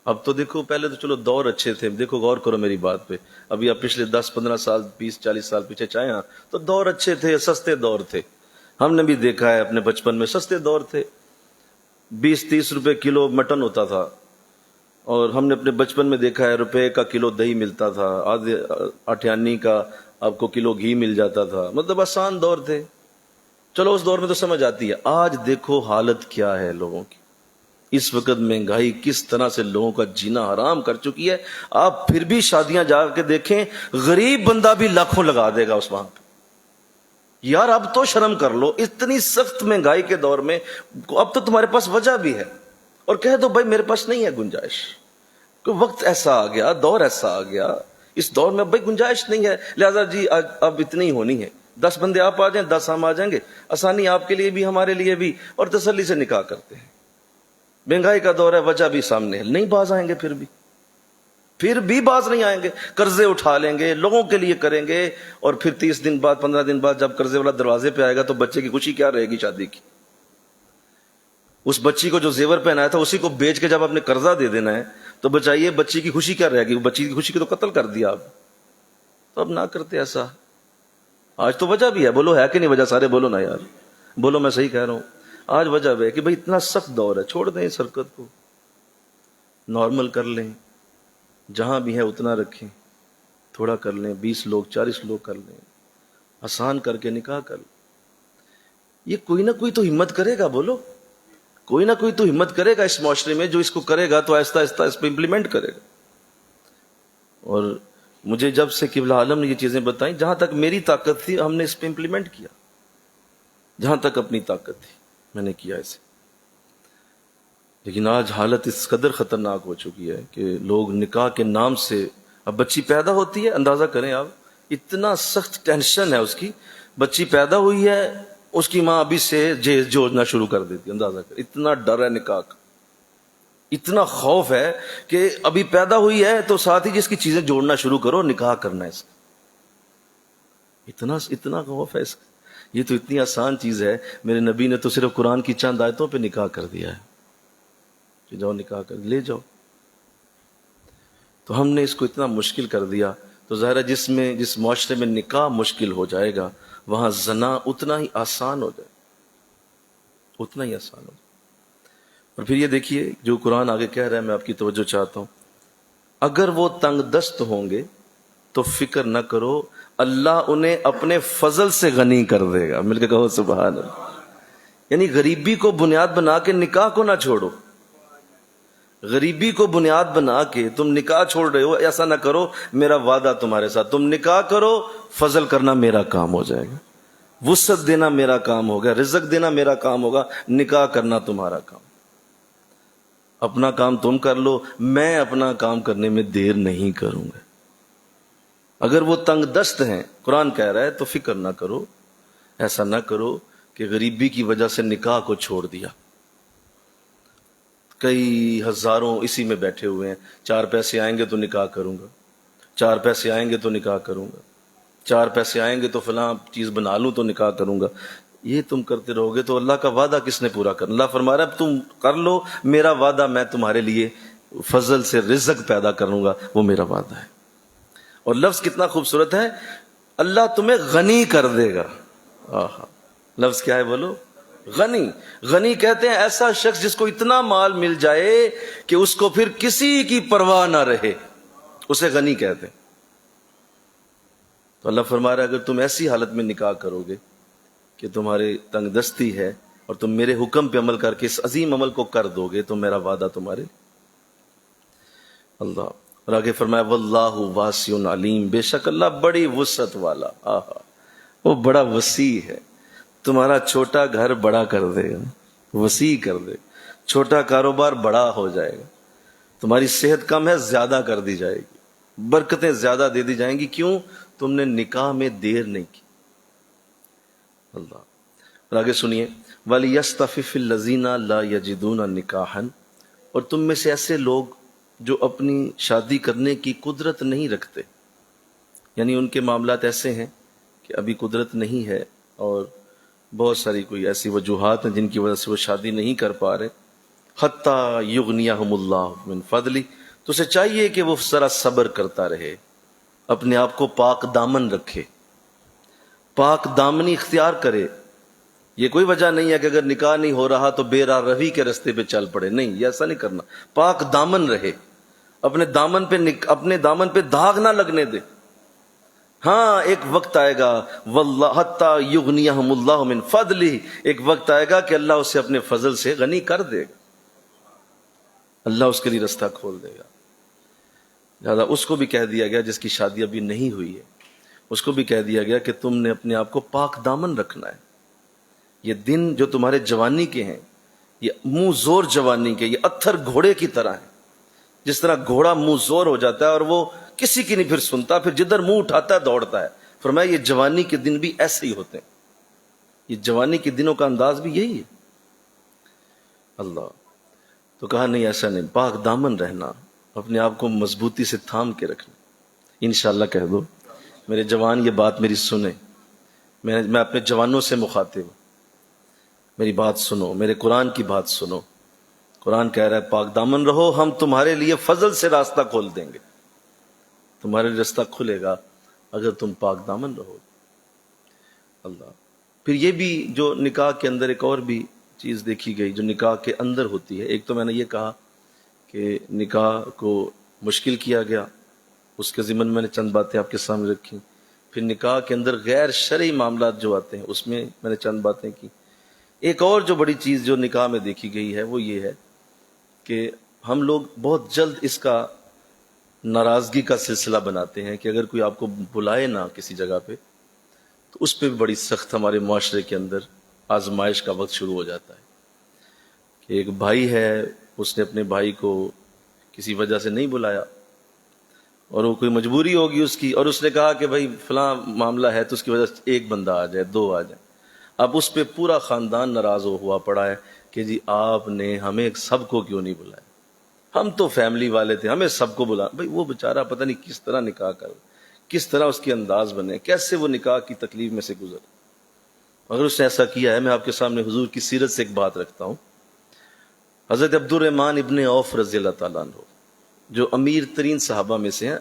اب تو دیکھو، پہلے تو چلو دور اچھے تھے، دیکھو غور کرو میری بات پہ. ابھی آپ پچھلے 10-15 سال 20-40 سال پیچھے چاہیں تو دور اچھے تھے، سستے دور تھے. ہم نے بھی دیکھا ہے اپنے بچپن میں سستے دور تھے. 20-30 روپے کلو مٹن ہوتا تھا، اور ہم نے اپنے بچپن میں دیکھا ہے روپے کا کلو دہی ملتا تھا، آدھے آٹھیانی کا آپ کو کلو گھی مل جاتا تھا. مطلب آسان دور تھے. چلو اس دور میں تو سمجھ آتی ہے. آج دیکھو حالت کیا ہے لوگوں کی. اس وقت مہنگائی کس طرح سے لوگوں کا جینا حرام کر چکی ہے. آپ پھر بھی شادیاں جا کے دیکھیں، غریب بندہ بھی لاکھوں لگا دے گا اس وہاں پہ. یار اب تو شرم کر لو. اتنی سخت مہنگائی کے دور میں اب تو تمہارے پاس وجہ بھی ہے، اور کہہ دو بھائی میرے پاس نہیں ہے گنجائش. کہ وقت ایسا آ گیا، دور ایسا آ گیا، اس دور میں بھائی گنجائش نہیں ہے، لہذا جی اب اتنی ہونی ہے. 10 بندے آپ آ جائیں، 10 ہم آ جائیں گے، آسانی آپ کے لیے بھی ہمارے لیے بھی، اور تسلی سے نکاح کرتے ہیں. مہنگائی کا دور ہے، وجہ بھی سامنے ہے، نہیں باز آئیں گے. پھر بھی باز نہیں آئیں گے. قرضے اٹھا لیں گے، لوگوں کے لیے کریں گے، اور پھر 30 دن بعد 15 دن بعد جب قرضے والا دروازے پہ آئے گا تو بچے کی خوشی کیا رہے گی شادی کی. اس بچی کو جو زیور پہنایا تھا اسی کو بیچ کے جب آپ نے قرضہ دے دینا ہے تو بچائیے بچی کی خوشی کیا رہے گی. بچی کی خوشی کو تو قتل کر دیا آپ. تو اب نہ کرتے ایسا. آج تو وجہ بھی ہے، بولو ہے کہ نہیں وجہ؟ سارے بولو نا یار، بولو میں صحیح کہہ رہا ہوں. آج وجہ ہے کہ بھئی اتنا سخت دور ہے. چھوڑ دیں اس حرکت کو، نارمل کر لیں، جہاں بھی ہے اتنا رکھیں، تھوڑا کر لیں، 20 لوگ 40 لوگ کر لیں، آسان کر کے نکاح کر لیں. یہ کوئی نہ کوئی تو ہمت کرے گا. بولو، کوئی نہ کوئی تو ہمت کرے گا اس معاشرے میں جو اس کو کرے گا تو آہستہ آہستہ اس پہ امپلیمنٹ کرے گا. اور مجھے جب سے قبلہ عالم نے یہ چیزیں بتائیں، جہاں تک میری طاقت تھی ہم نے اس پہ امپلیمنٹ کیا. جہاں تک اپنی طاقت تھی میں نے کیا اسے. لیکن آج حالت اس قدر خطرناک ہو چکی ہے کہ لوگ نکاح کے نام سے، اب بچی پیدا ہوتی ہے، اندازہ کریں آپ، اتنا سخت ٹینشن ہے اس کی. بچی پیدا ہوئی ہے، اس کی ماں ابھی سے جہیز جوڑنا شروع کر دیتی. اندازہ کر، اتنا ڈر ہے نکاح کا، اتنا خوف ہے کہ ابھی پیدا ہوئی ہے تو ساتھ ہی جس کی چیزیں جوڑنا شروع کرو، نکاح کرنا ہے اس کا. اتنا خوف ہے اس کا. یہ تو اتنی آسان چیز ہے. میرے نبی نے تو صرف قرآن کی چند آیتوں پہ نکاح کر دیا ہے کہ جاؤ نکاح کر لے جاؤ. تو ہم نے اس کو اتنا مشکل کر دیا. تو ظاہر ہے جس معاشرے میں نکاح مشکل ہو جائے گا وہاں زنا اتنا ہی آسان ہو جائے، اتنا ہی آسان ہو جائے. اور پھر یہ دیکھیے جو قرآن آگے کہہ رہا ہے، میں آپ کی توجہ چاہتا ہوں. اگر وہ تنگ دست ہوں گے تو فکر نہ کرو، اللہ انہیں اپنے فضل سے غنی کر دے گا. مل کے کہو سبحان اللہ. یعنی غریبی کو بنیاد بنا کے نکاح کو نہ چھوڑو. غریبی کو بنیاد بنا کے تم نکاح چھوڑ رہے ہو، ایسا نہ کرو. میرا وعدہ تمہارے ساتھ، تم نکاح کرو، فضل کرنا میرا کام ہو جائے گا، وسعت دینا میرا کام ہوگا، رزق دینا میرا کام ہوگا، نکاح کرنا تمہارا کام. اپنا کام تم کر لو، میں اپنا کام کرنے میں دیر نہیں کروں گا. اگر وہ تنگ دست ہیں، قرآن کہہ رہا ہے، تو فکر نہ کرو. ایسا نہ کرو کہ غریبی کی وجہ سے نکاح کو چھوڑ دیا. کئی ہزاروں اسی میں بیٹھے ہوئے ہیں، 4 پیسے آئیں گے تو نکاح کروں گا، 4 پیسے آئیں گے تو نکاح کروں گا، 4 پیسے آئیں گے تو فلاں چیز بنا لوں تو نکاح کروں گا. یہ تم کرتے رہو گے تو اللہ کا وعدہ کس نے پورا کرنا؟ اللہ فرما رہا ہے تم کر لو، میرا وعدہ میں تمہارے لیے فضل سے رزق پیدا کروں گا، وہ میرا وعدہ ہے. اور لفظ کتنا خوبصورت ہے، اللہ تمہیں غنی کر دے گا. آہا، لفظ کیا ہے بولو؟ غنی. غنی کہتے ہیں ایسا شخص جس کو اتنا مال مل جائے کہ اس کو پھر کسی کی پرواہ نہ رہے، اسے غنی کہتے ہیں. تو اللہ فرما رہا ہے اگر تم ایسی حالت میں نکاح کرو گے کہ تمہاری تنگ دستی ہے اور تم میرے حکم پہ عمل کر کے اس عظیم عمل کو کر دو گے تو میرا وعدہ تمہارے اللہ. اور آگے فرمایا واللہ واسع علیم، بے شک اللہ بڑی وسعت والا، آہا وہ بڑا وسیع ہے. تمہارا چھوٹا گھر بڑا کر دے گا، وسیع کر دے گا. چھوٹا کاروبار بڑا ہو جائے گا. تمہاری صحت کم ہے، زیادہ کر دی جائے گی. برکتیں زیادہ دے دی جائیں گی. کیوں؟ تم نے نکاح میں دیر نہیں کی. اللہ. اور آگے سنیے وَلِيَسْتَفِفِ الَّذِينَ لَا يَجِدُونَ نِكَاحًا، اور تم میں سے ایسے لوگ جو اپنی شادی کرنے کی قدرت نہیں رکھتے، یعنی ان کے معاملات ایسے ہیں کہ ابھی قدرت نہیں ہے اور بہت ساری کوئی ایسی وجوہات ہیں جن کی وجہ سے وہ شادی نہیں کر پا رہے. حَتَّى يُغْنِيَهُمُ اللَّهُ مِنْ فَضْلِهِ، تو اسے چاہیے کہ وہ ذرا صبر کرتا رہے، اپنے آپ کو پاک دامن رکھے، پاک دامنی اختیار کرے. یہ کوئی وجہ نہیں ہے کہ اگر نکاح نہیں ہو رہا تو بے راہ روی کے رستے پہ چل پڑے. نہیں، یہ ایسا نہیں کرنا. پاک دامن رہے، اپنے دامن پہ داغ نہ لگنے دے. ہاں ایک وقت آئے گا واللہ حتی یغنیہم اللہ من فضلہ، ایک وقت آئے گا کہ اللہ اسے اپنے فضل سے غنی کر دے گا، اللہ اس کے لیے رستہ کھول دے گا. لہذا اس کو بھی کہہ دیا گیا جس کی شادی ابھی نہیں ہوئی ہے، اس کو بھی کہہ دیا گیا کہ تم نے اپنے آپ کو پاک دامن رکھنا ہے. یہ دن جو تمہارے جوانی کے ہیں، یہ منہ زور جوانی کے، یہ اتھر گھوڑے کی طرح ہے. جس طرح گھوڑا منہ زور ہو جاتا ہے اور وہ کسی کی نہیں پھر سنتا، پھر جدھر منہ اٹھاتا ہے دوڑتا ہے. فرمایا یہ جوانی کے دن بھی ایسے ہی ہوتے ہیں. یہ جوانی کے دنوں کا انداز بھی یہی ہے. اللہ. تو کہا نہیں ایسا نہیں، پاک دامن رہنا، اپنے آپ کو مضبوطی سے تھام کے رکھنا. انشاءاللہ کہہ دو میرے جوان یہ بات میری سنیں. میں اپنے جوانوں سے مخاطب ہوں، میری بات سنو، میرے قرآن کی بات سنو. قرآن کہہ رہا ہے پاک دامن رہو، ہم تمہارے لیے فضل سے راستہ کھول دیں گے. تمہارے راستہ کھلے گا اگر تم پاک دامن رہو. اللہ. پھر یہ بھی جو نکاح کے اندر ایک اور بھی چیز دیکھی گئی جو نکاح کے اندر ہوتی ہے. ایک تو میں نے یہ کہا کہ نکاح کو مشکل کیا گیا، اس کے ضمن میں نے چند باتیں آپ کے سامنے رکھی. پھر نکاح کے اندر غیر شرعی معاملات جو آتے ہیں اس میں نے چند باتیں کی. ایک اور جو بڑی چیز جو نکاح میں دیکھی گئی ہے وہ یہ ہے کہ ہم لوگ بہت جلد اس کا ناراضگی کا سلسلہ بناتے ہیں کہ اگر کوئی آپ کو بلائے نہ کسی جگہ پہ تو اس پہ بھی بڑی سخت ہمارے معاشرے کے اندر آزمائش کا وقت شروع ہو جاتا ہے. کہ ایک بھائی ہے، اس نے اپنے بھائی کو کسی وجہ سے نہیں بلایا اور وہ کوئی مجبوری ہوگی اس کی، اور اس نے کہا کہ بھائی فلاں معاملہ ہے تو اس کی وجہ سے ایک بندہ آ جائے، دو آ جائے. اب اس پہ پورا خاندان ناراض ہوا پڑا ہے کہ جی آپ نے ہمیں سب کو کیوں نہیں بلایا، ہم تو فیملی والے تھے، ہمیں سب کو بلا. بھائی وہ بیچارہ پتہ نہیں کس طرح نکاح کر، کس طرح اس کے انداز بنے، کیسے وہ نکاح کی تکلیف میں سے گزر. اگر اس نے ایسا کیا ہے، میں آپ کے سامنے حضور کی سیرت سے ایک بات رکھتا ہوں. حضرت عبد الرحمن ابن عوف رضی اللہ تعالیٰ عنہ جو امیر ترین صحابہ میں سے ہیں،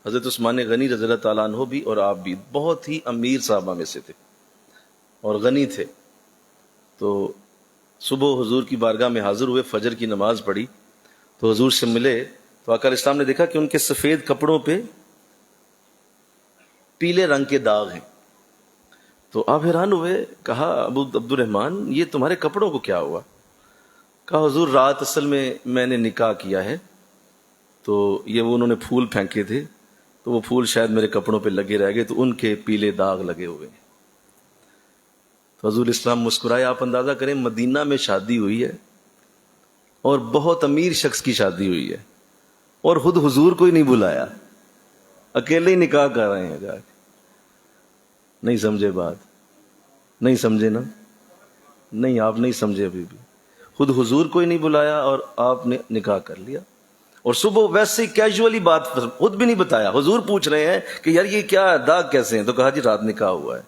حضرت عثمان غنی رضی اللہ تعالیٰ عنہ بھی اور آپ بھی بہت ہی امیر صحابہ میں سے تھے اور غنی تھے. تو صبح حضور کی بارگاہ میں حاضر ہوئے، فجر کی نماز پڑھی تو حضور سے ملے تو آقا علیہ السلام نے دیکھا کہ ان کے سفید کپڑوں پہ پیلے رنگ کے داغ ہیں. تو آپ حیران ہوئے، کہا ابو عبد الرحمن یہ تمہارے کپڑوں کو کیا ہوا؟ کہا حضور رات اصل میں نے نکاح کیا ہے تو یہ وہ انہوں نے پھول پھینکے تھے تو وہ پھول شاید میرے کپڑوں پہ لگے رہ گئے تو ان کے پیلے داغ لگے ہوئے ہیں. تو حضور اسلام مسکرائے. آپ اندازہ کریں مدینہ میں شادی ہوئی ہے اور بہت امیر شخص کی شادی ہوئی ہے اور خود حضور کو ہی نہیں بلایا، اکیلے ہی نکاح کر رہے ہیں جا کے. نہیں سمجھے بات؟ نہیں سمجھے نا؟ نہیں، آپ نہیں سمجھے ابھی بھی. خود حضور کو ہی نہیں بلایا اور آپ نے نکاح کر لیا. اور صبح ویسے ہی کیجولی بات خود بھی نہیں بتایا. حضور پوچھ رہے ہیں کہ یار یہ کیا داغ کیسے ہیں؟ تو کہا جی رات نکاح ہوا ہے.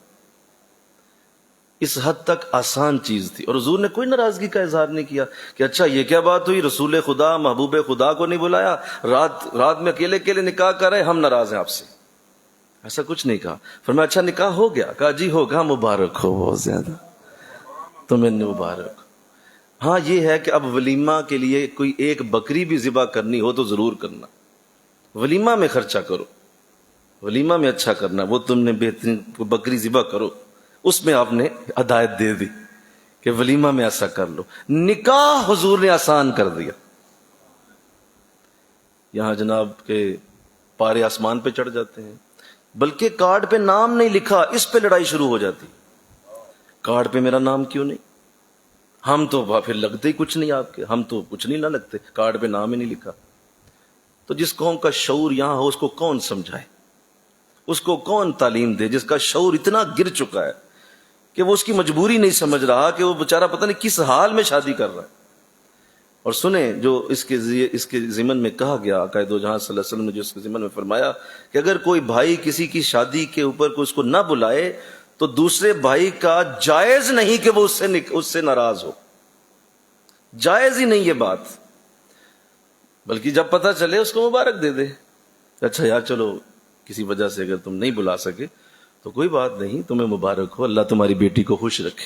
اس حد تک آسان چیز تھی اور حضور نے کوئی ناراضگی کا اظہار نہیں کیا کہ اچھا یہ کیا بات ہوئی، رسول خدا محبوب خدا کو نہیں بلایا، رات میں اکیلے اکیلے نکاح کر رہے، ہم ناراض ہیں آپ سے. ایسا کچھ نہیں کہا. فرمایا اچھا نکاح ہو گیا؟ کہا جی ہوگا. مبارک ہو بہت زیادہ، تمہیں مبارک. ہاں یہ ہے کہ اب ولیمہ کے لیے کوئی ایک بکری بھی ذبح کرنی ہو تو ضرور کرنا. ولیمہ میں خرچہ کرو، ولیمہ میں اچھا کرنا. وہ تم نے بہترین بکری ذبح کرو، اس میں آپ نے ہدایت دے دی کہ ولیمہ میں ایسا کر لو. نکاح حضور نے آسان کر دیا. یہاں جناب کے پارے آسمان پہ چڑھ جاتے ہیں، بلکہ کارڈ پہ نام نہیں لکھا، اس پہ لڑائی شروع ہو جاتی. کارڈ پہ میرا نام کیوں نہیں؟ ہم تو پھر لگتے ہی کچھ نہیں آپ کے، ہم تو کچھ نہیں نہ لگتے، کارڈ پہ نام ہی نہیں لکھا. تو جس قوم کا شعور یہاں ہو اس کو کون سمجھائے، اس کو کون تعلیم دے جس کا شعور اتنا گر چکا ہے کہ وہ اس کی مجبوری نہیں سمجھ رہا کہ وہ بیچارہ پتہ نہیں کس حال میں شادی کر رہا ہے. اور سنیں جو اس کے ضمن میں کہا گیا، آقا دو جہاں صلی اللہ علیہ وسلم نے جو اس کے ضمن میں فرمایا کہ اگر کوئی بھائی کسی کی شادی کے اوپر کوئی اس کو نہ بلائے تو دوسرے بھائی کا جائز نہیں کہ وہ اس سے ناراض ہو. جائز ہی نہیں یہ بات، بلکہ جب پتہ چلے اس کو مبارک دے دے. اچھا یار چلو کسی وجہ سے اگر تم نہیں بلا سکے تو کوئی بات نہیں، تمہیں مبارک ہو، اللہ تمہاری بیٹی کو خوش رکھے،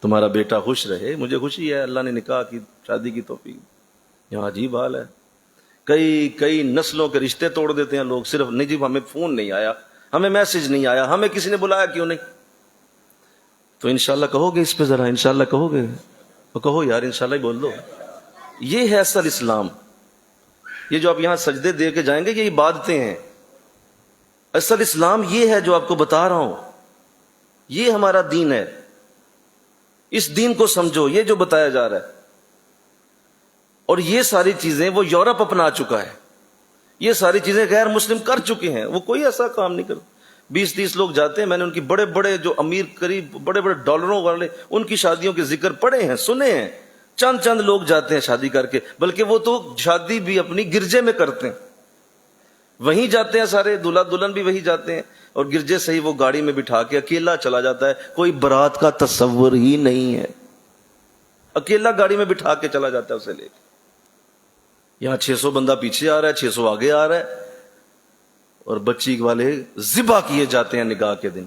تمہارا بیٹا خوش رہے، مجھے خوشی ہے اللہ نے نکاح کی شادی کی توفیق. یہاں عجیب حال ہے، کئی نسلوں کے رشتے توڑ دیتے ہیں لوگ، صرف نہیں جی ہمیں فون نہیں آیا، ہمیں میسج نہیں آیا، ہمیں کسی نے بلایا کیوں نہیں. تو انشاءاللہ کہو گے اس پہ ذرا، انشاءاللہ کہو گے تو کہو یار انشاءاللہ ہی بول دو. یہ ہے اصل اسلام. یہ جو آپ یہاں سجدے دے کے جائیں گے یہ عبادتیں ہیں. اصل اسلام یہ ہے جو آپ کو بتا رہا ہوں، یہ ہمارا دین ہے. اس دین کو سمجھو، یہ جو بتایا جا رہا ہے. اور یہ ساری چیزیں وہ یورپ اپنا چکا ہے، یہ ساری چیزیں غیر مسلم کر چکے ہیں، وہ کوئی ایسا کام نہیں کرتے. 20-30 لوگ جاتے ہیں، میں نے ان کی بڑے بڑے جو امیر قریب بڑے بڑے ڈالروں والے ان کی شادیوں کے ذکر پڑھے ہیں، سنے ہیں. چند لوگ جاتے ہیں شادی کر کے، بلکہ وہ تو شادی بھی اپنی گرجے میں کرتے ہیں، وہیں جاتے ہیں سارے، دلہا دلہن بھی وہیں جاتے ہیں، اور گرجے سے ہی وہ گاڑی میں بٹھا کے اکیلا چلا جاتا ہے. کوئی بارات کا تصور ہی نہیں ہے، اکیلا گاڑی میں بٹھا کے چلا جاتا ہے اسے لے کے. یہاں 600 بندہ پیچھے آ رہا ہے، 600 آگے آ رہا ہے، اور بچی والے ذبح کیے جاتے ہیں نکاح کے دن.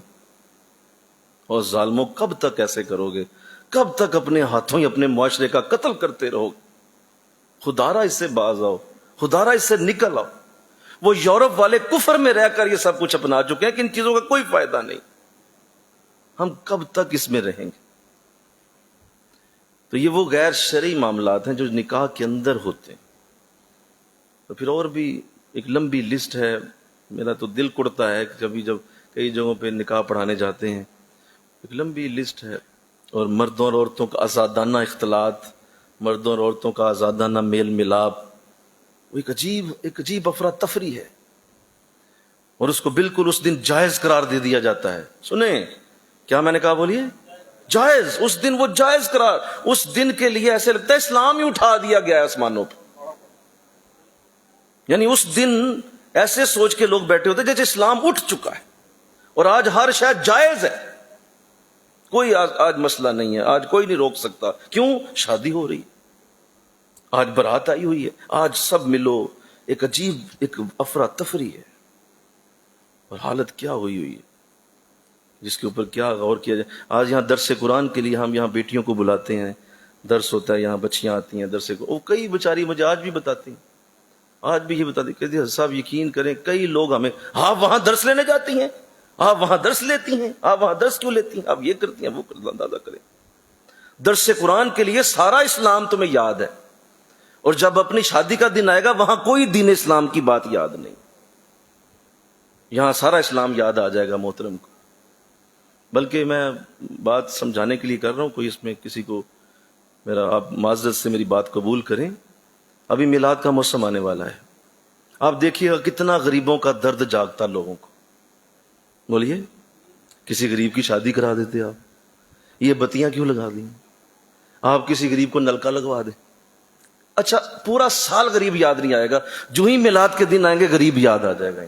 اور ظالموں کب تک ایسے کرو گے؟ کب تک اپنے ہاتھوں ہی اپنے معاشرے کا قتل کرتے رہو گے؟ خدارا اس سے باز آؤ، خدارا اس سے نکل آؤ. وہ یورپ والے کفر میں رہ کر یہ سب کچھ اپنا چکے ہیں کہ ان چیزوں کا کوئی فائدہ نہیں. ہم کب تک اس میں رہیں گے؟ تو یہ وہ غیر شرعی معاملات ہیں جو نکاح کے اندر ہوتے ہیں. تو پھر اور بھی ایک لمبی لسٹ ہے. میرا تو دل کڑتا ہے کہ جب کئی جگہوں پہ نکاح پڑھانے جاتے ہیں، ایک لمبی لسٹ ہے. اور مردوں اور عورتوں کا آزادانہ اختلاط، مردوں اور عورتوں کا آزادانہ میل ملاپ، وہ ایک عجیب افراتفری ہے. اور اس کو بالکل اس دن جائز قرار دے دیا جاتا ہے. سنیں کیا میں نے کہا، بولیے جائز. اس دن وہ جائز قرار، اس دن کے لیے ایسے لگتا ہے اسلام ہی اٹھا دیا گیا ہے آسمانوں پہ. یعنی اس دن ایسے سوچ کے لوگ بیٹھے ہوتے جیسے اسلام اٹھ چکا ہے اور آج ہر شاید جائز ہے. کوئی آج مسئلہ نہیں ہے، آج کوئی نہیں روک سکتا. کیوں؟ شادی ہو رہی، آج برات آئی ہوئی ہے، آج سب ملو. ایک عجیب ایک افراتفری ہے. اور حالت کیا ہوئی ہے جس کے اوپر کیا غور کیا جائے. آج یہاں درس قرآن کے لیے ہم یہاں بیٹیوں کو بلاتے ہیں، درس ہوتا ہے، یہاں بچیاں آتی ہیں درس کو. کئی بیچاری مجھے آج بھی بتاتی ہیں، آج بھی یہ بتاتی کہتی ہیں صاحب یقین کریں کئی لوگ ہمیں، آپ وہاں درس لینے جاتی ہیں، آپ وہاں درس لیتی ہیں، آپ وہاں درس کیوں لیتی ہیں، آپ یہ کرتی ہیں وہ اندازہ کریں. درس قرآن کے لیے سارا اسلام تمہیں یاد ہے، اور جب اپنی شادی کا دن آئے گا وہاں کوئی دین اسلام کی بات یاد نہیں. یہاں سارا اسلام یاد آ جائے گا محترم کو. بلکہ میں بات سمجھانے کے لیے کر رہا ہوں، کوئی اس میں کسی کو میرا، آپ معذرت سے میری بات قبول کریں. ابھی میلاد کا موسم آنے والا ہے، آپ دیکھیے گا کتنا غریبوں کا درد جاگتا لوگوں کو. بولیے کسی غریب کی شادی کرا دیتے آپ، یہ بتیاں کیوں لگا دیں؟ آپ کسی غریب کو نلکا لگوا دیں. اچھا پورا سال غریب یاد نہیں آئے گا، جو ہی میلاد کے دن آئیں گے غریب یاد آ جائے گا.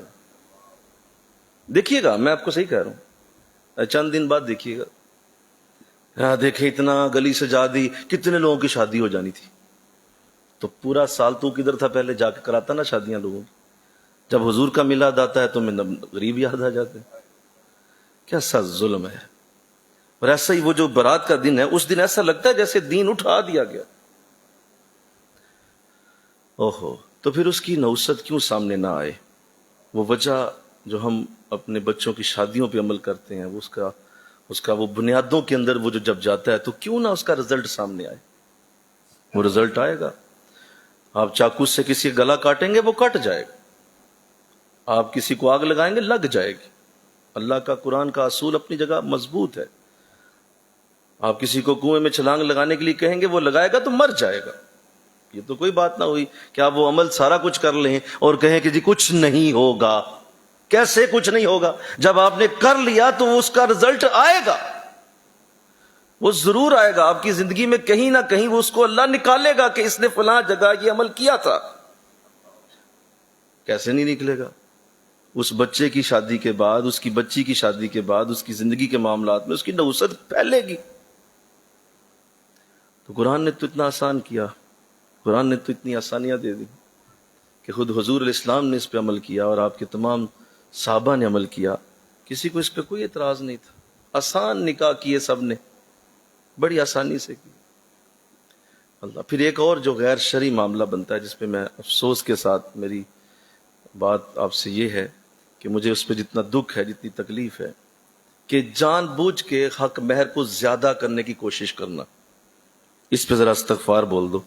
دیکھیے گا، میں آپ کو صحیح کہہ رہا ہوں، چند دن بعد دیکھیے گا. دیکھیں اتنا گلی سجا دی، کتنے لوگوں کی شادی ہو جانی تھی. تو پورا سال تو کدھر تھا پہلے جا کے کراتا نا شادیاں لوگوں کی. جب حضور کا میلاد آتا ہے تو میں غریب یاد آ جاتے ہیں. کیسا ظلم ہے. اور ایسا ہی وہ جو برات کا دن ہے، اس دن ایسا لگتا ہے جیسے دین اٹھا دیا گیا. اوہو، تو پھر اس کی نوست کیوں سامنے نہ آئے؟ وہ وجہ جو ہم اپنے بچوں کی شادیوں پہ عمل کرتے ہیں، اس کا وہ بنیادوں کے اندر وہ جو جب جاتا ہے تو کیوں نہ اس کا رزلٹ سامنے آئے. وہ رزلٹ آئے گا. آپ چاقو سے کسی کا گلا کاٹیں گے وہ کٹ جائے گا. آپ کسی کو آگ لگائیں گے لگ جائے گی. اللہ کا قرآن کا اصول اپنی جگہ مضبوط ہے. آپ کسی کو کنویں میں چھلانگ لگانے کے لیے کہیں گے وہ لگائے گا تو مر جائے گا. یہ تو کوئی بات نہ ہوئی کہ آپ وہ عمل سارا کچھ کر لیں اور کہیں کہ جی کچھ نہیں ہوگا. کیسے کچھ نہیں ہوگا؟ جب آپ نے کر لیا تو اس کا رزلٹ آئے گا. وہ ضرور آئے گا. آپ کی زندگی میں کہیں نہ کہیں وہ اس کو اللہ نکالے گا کہ اس نے فلاں جگہ یہ عمل کیا تھا. کیسے نہیں نکلے گا؟ اس بچے کی شادی کے بعد، اس کی بچی کی شادی کے بعد، اس کی زندگی کے معاملات میں اس کی نوسط پھیلے گی. تو قرآن نے تو اتنا آسان کیا، قرآن نے تو اتنی آسانیاں دے دی کہ خود حضور علیہ السلام نے اس پہ عمل کیا اور آپ کے تمام صحابہ نے عمل کیا. کسی کو اس پہ کوئی اعتراض نہیں تھا. آسان نکاح کیے سب نے، بڑی آسانی سے کی. اللہ پھر ایک اور جو غیر شرعی معاملہ بنتا ہے جس پہ میں افسوس کے ساتھ میری بات آپ سے یہ ہے کہ مجھے اس پہ جتنا دکھ ہے، جتنی تکلیف ہے، کہ جان بوجھ کے حق مہر کو زیادہ کرنے کی کوشش کرنا. اس پہ ذرا استغفار بول دو.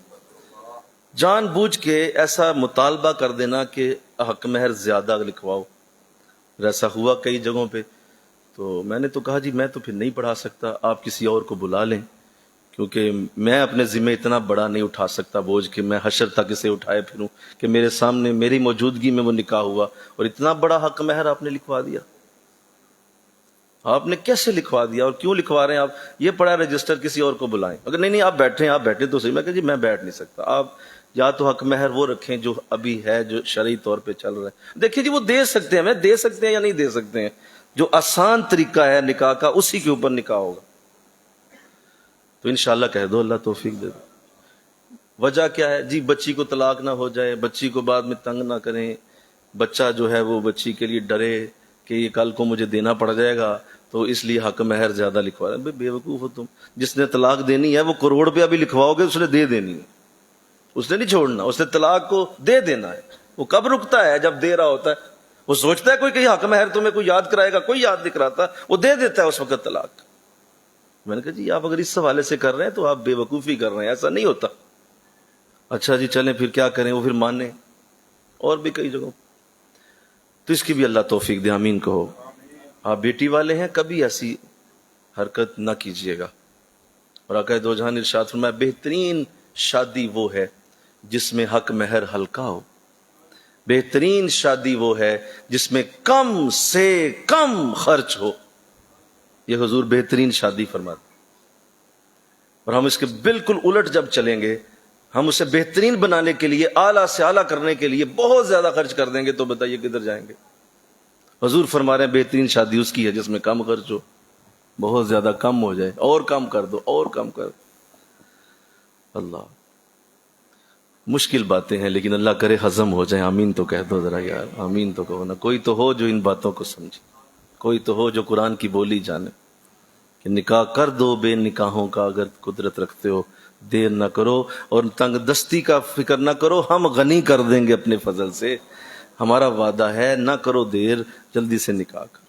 جان بوجھ کے ایسا مطالبہ کر دینا کہ حق مہر زیادہ لکھواؤ. ایسا ہوا کئی جگہوں پہ. تو میں نے تو کہا جی میں تو پھر نہیں پڑھا سکتا، آپ کسی اور کو بلا لیں، کیونکہ میں اپنے ذمہ اتنا بڑا نہیں اٹھا سکتا بوجھ کہ میں حشر تک اسے اٹھائے پھروں کہ میرے سامنے میری موجودگی میں وہ نکاح ہوا اور اتنا بڑا حق مہر آپ نے لکھوا دیا. آپ نے کیسے لکھوا دیا اور کیوں لکھوا رہے ہیں آپ؟ یہ پڑا رجسٹر، کسی اور کو بلائیں. اگر نہیں آپ بیٹھیں، آپ بیٹھے تو صحیح. میں کہ جی میں بیٹھ نہیں سکتا. آپ یا تو حق مہر وہ رکھیں جو ابھی ہے، جو شرعی طور پہ چل رہا ہے. دیکھیے جی وہ دے سکتے ہیں، ہمیں دے سکتے ہیں یا نہیں دے سکتے ہیں. جو آسان طریقہ ہے نکاح کا اسی کے اوپر نکاح ہوگا. تو انشاءاللہ کہہ دو، اللہ توفیق دے دو. وجہ کیا ہے جی؟ بچی کو طلاق نہ ہو جائے، بچی کو بعد میں تنگ نہ کریں، بچہ جو ہے وہ بچی کے لیے ڈرے کہ یہ کل کو مجھے دینا پڑ جائے گا تو اس لیے حق مہر زیادہ لکھوا رہے ہیں. بے وقوف ہو تم. جس نے طلاق دینی ہے وہ کروڑ روپیہ بھی لکھواؤ گے اس نے دے دینی ہے. اس نے نہیں چھوڑنا، اس نے طلاق کو دے دینا ہے. وہ کب رکتا ہے؟ جب دے رہا ہوتا ہے. وہ سوچتا ہے کوئی کہ حق مہر تمہیں کوئی یاد کرائے گا، کوئی یاد نہیں کراتا، وہ دے دیتا ہے اس وقت طلاق. میں نے کہا جی آپ اگر اس حوالے سے کر رہے ہیں تو آپ بے وقوفی کر رہے ہیں، ایسا نہیں ہوتا. اچھا جی چلیں پھر کیا کریں؟ وہ پھر مانیں. اور بھی کئی جگہوں. تو اس کی بھی اللہ توفیق دے، آمین کہو. آپ بیٹی والے ہیں کبھی ایسی حرکت نہ کیجیے گا. اور آقا دو جہان ارشاد فرمایا بہترین شادی وہ ہے جس میں حق مہر ہلکا ہو. بہترین شادی وہ ہے جس میں کم سے کم خرچ ہو. یہ حضور بہترین شادی فرماتے. اور ہم اس کے بالکل الٹ جب چلیں گے، ہم اسے بہترین بنانے کے لیے، اعلیٰ سے اعلیٰ کرنے کے لیے بہت زیادہ خرچ کر دیں گے تو بتائیے کدھر جائیں گے؟ حضور فرما رہے ہیں بہترین شادی اس کی ہے جس میں کم خرچ ہو. بہت زیادہ کم ہو جائے، اور کم کر دو، اور کم کر دو. اللہ مشکل باتیں ہیں لیکن اللہ کرے ہضم ہو جائیں. آمین تو کہہ دو ذرا یار، آمین تو کہو نا. کوئی تو ہو جو ان باتوں کو سمجھے، کوئی تو ہو جو قرآن کی بولی جانے کہ نکاح کر دو بے نکاحوں کا اگر قدرت رکھتے ہو. دیر نہ کرو اور تنگ دستی کا فکر نہ کرو، ہم غنی کر دیں گے اپنے فضل سے. ہمارا وعدہ ہے نہ کرو دیر، جلدی سے نکاح کرو.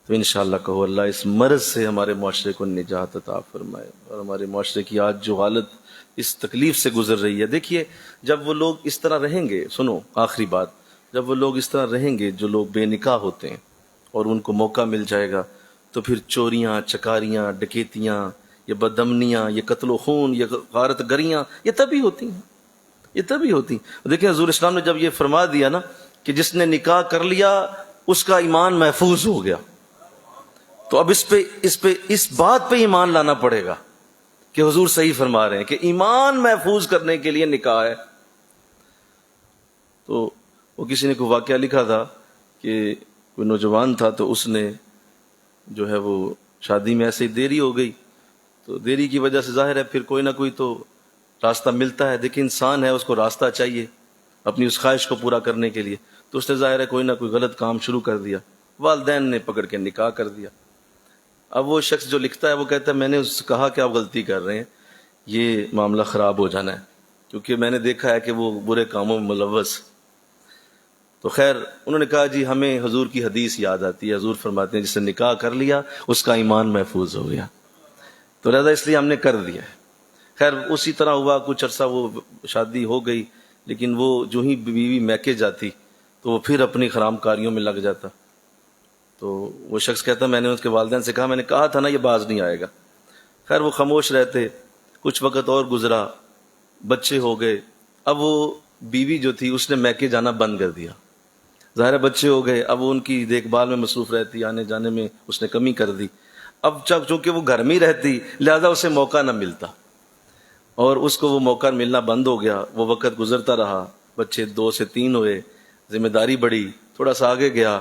تو انشاءاللہ کہو اللہ اس مرض سے ہمارے معاشرے کو نجات عطا فرمائے. اور ہمارے معاشرے کی آج جو حالت اس تکلیف سے گزر رہی ہے، دیکھیے جب وہ لوگ اس طرح رہیں گے، سنو آخری بات، جب وہ لوگ اس طرح رہیں گے جو لوگ بے نکاح ہوتے ہیں اور ان کو موقع مل جائے گا تو پھر چوریاں، چکاریاں، ڈکیتیاں، یہ بدامنیاں، یہ قتل و خون، یہ غارت گریاں، یہ تبھی ہوتی ہیں. یہ تبھی ہوتی ہیں. دیکھیں حضور اسلام نے جب یہ فرما دیا نا کہ جس نے نکاح کر لیا اس کا ایمان محفوظ ہو گیا، تو اب اس بات پہ ایمان لانا پڑے گا کہ حضور صحیح فرما رہے ہیں کہ ایمان محفوظ کرنے کے لیے نکاح ہے. تو وہ کسی نے کوئی واقعہ لکھا تھا کہ کوئی نوجوان تھا تو اس نے جو ہے وہ شادی میں ایسے ہی دیری ہو گئی. تو دیری کی وجہ سے ظاہر ہے پھر کوئی نہ کوئی تو راستہ ملتا ہے. دیکھیں انسان ہے، اس کو راستہ چاہیے اپنی اس خواہش کو پورا کرنے کے لیے. تو اس نے ظاہر ہے کوئی نہ کوئی غلط کام شروع کر دیا. والدین نے پکڑ کے نکاح کر دیا. اب وہ شخص جو لکھتا ہے وہ کہتا ہے میں نے اس سے کہا کہ آپ غلطی کر رہے ہیں، یہ معاملہ خراب ہو جانا ہے، کیونکہ میں نے دیکھا ہے کہ وہ برے کاموں میں ملوث. تو خیر انہوں نے کہا جی ہمیں حضور کی حدیث یاد آتی ہے، حضور فرماتے ہیں جس نے نکاح کر لیا اس کا ایمان محفوظ ہو گیا، تو لہذا اس لیے ہم نے کر دیا ہے۔ خیر اسی طرح ہوا، کچھ عرصہ وہ شادی ہو گئی، لیکن وہ جو ہی بیوی میکے جاتی تو وہ پھر اپنی حرام کاریوں میں لگ جاتا۔ تو وہ شخص کہتا میں نے اس کے والدین سے کہا، میں نے کہا تھا نا یہ باز نہیں آئے گا۔ خیر وہ خاموش رہتے، کچھ وقت اور گزرا، بچے ہو گئے، اب وہ بیوی جو تھی اس نے میکے جانا بند کر دیا، ظاہر بچے ہو گئے، اب وہ ان کی دیکھ بھال میں مصروف رہتی، آنے جانے میں اس نے کمی کر دی۔ اب چونکہ وہ گھر میں ہی رہتی لہذا اسے موقع نہ ملتا، اور اس کو وہ موقع ملنا بند ہو گیا۔ وہ وقت گزرتا رہا، بچے 2 سے 3 ہوئے، ذمہ داری بڑھی، تھوڑا سا آگے گیا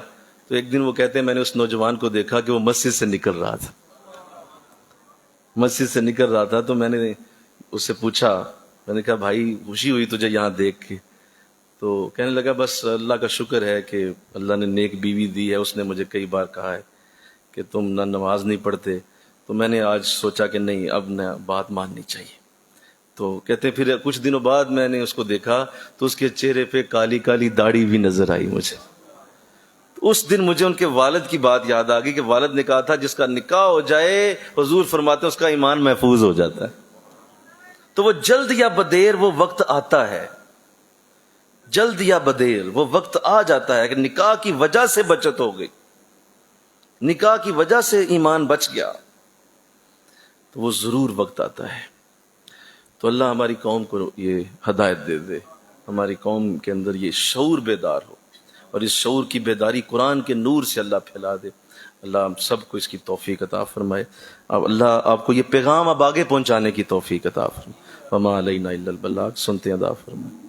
تو ایک دن وہ کہتے ہیں میں نے اس نوجوان کو دیکھا کہ وہ مسجد سے نکل رہا تھا، مسجد سے نکل رہا تھا تو میں نے اس سے پوچھا، میں نے کہا بھائی خوشی ہوئی تجھے یہاں دیکھ کے؟ تو کہنے لگا بس اللہ کا شکر ہے کہ اللہ نے نیک بیوی دی ہے، اس نے مجھے کئی بار کہا ہے کہ تم نہ نماز نہیں پڑھتے، تو میں نے آج سوچا کہ نہیں اب نہ بات ماننی چاہیے۔ تو کہتے پھر کچھ دنوں بعد میں نے اس کو دیکھا تو اس کے چہرے پہ کالی کالی داڑھی بھی نظر آئی مجھے۔ اس دن مجھے ان کے والد کی بات یاد آ گئی کہ والد نے کہا تھا جس کا نکاح ہو جائے حضور فرماتے ہیں اس کا ایمان محفوظ ہو جاتا ہے۔ تو وہ جلد یا بدیر وہ وقت آتا ہے، جلد یا بدیر وہ وقت آ جاتا ہے کہ نکاح کی وجہ سے بچت ہو گئی، نکاح کی وجہ سے ایمان بچ گیا، تو وہ ضرور وقت آتا ہے۔ تو اللہ ہماری قوم کو یہ ہدایت دے دے، ہماری قوم کے اندر یہ شعور بیدار ہو، اور اس شعور کی بیداری قرآن کے نور سے اللہ پھیلا دے۔ اللہ ہم سب کو اس کی توفیق عطا فرمائے، اب اللہ آپ کو یہ پیغام اب آگے پہنچانے کی توفیق عطا فرمائے۔ وما علینا الا البلاغ، سنتے ہیں عطا فرمائے۔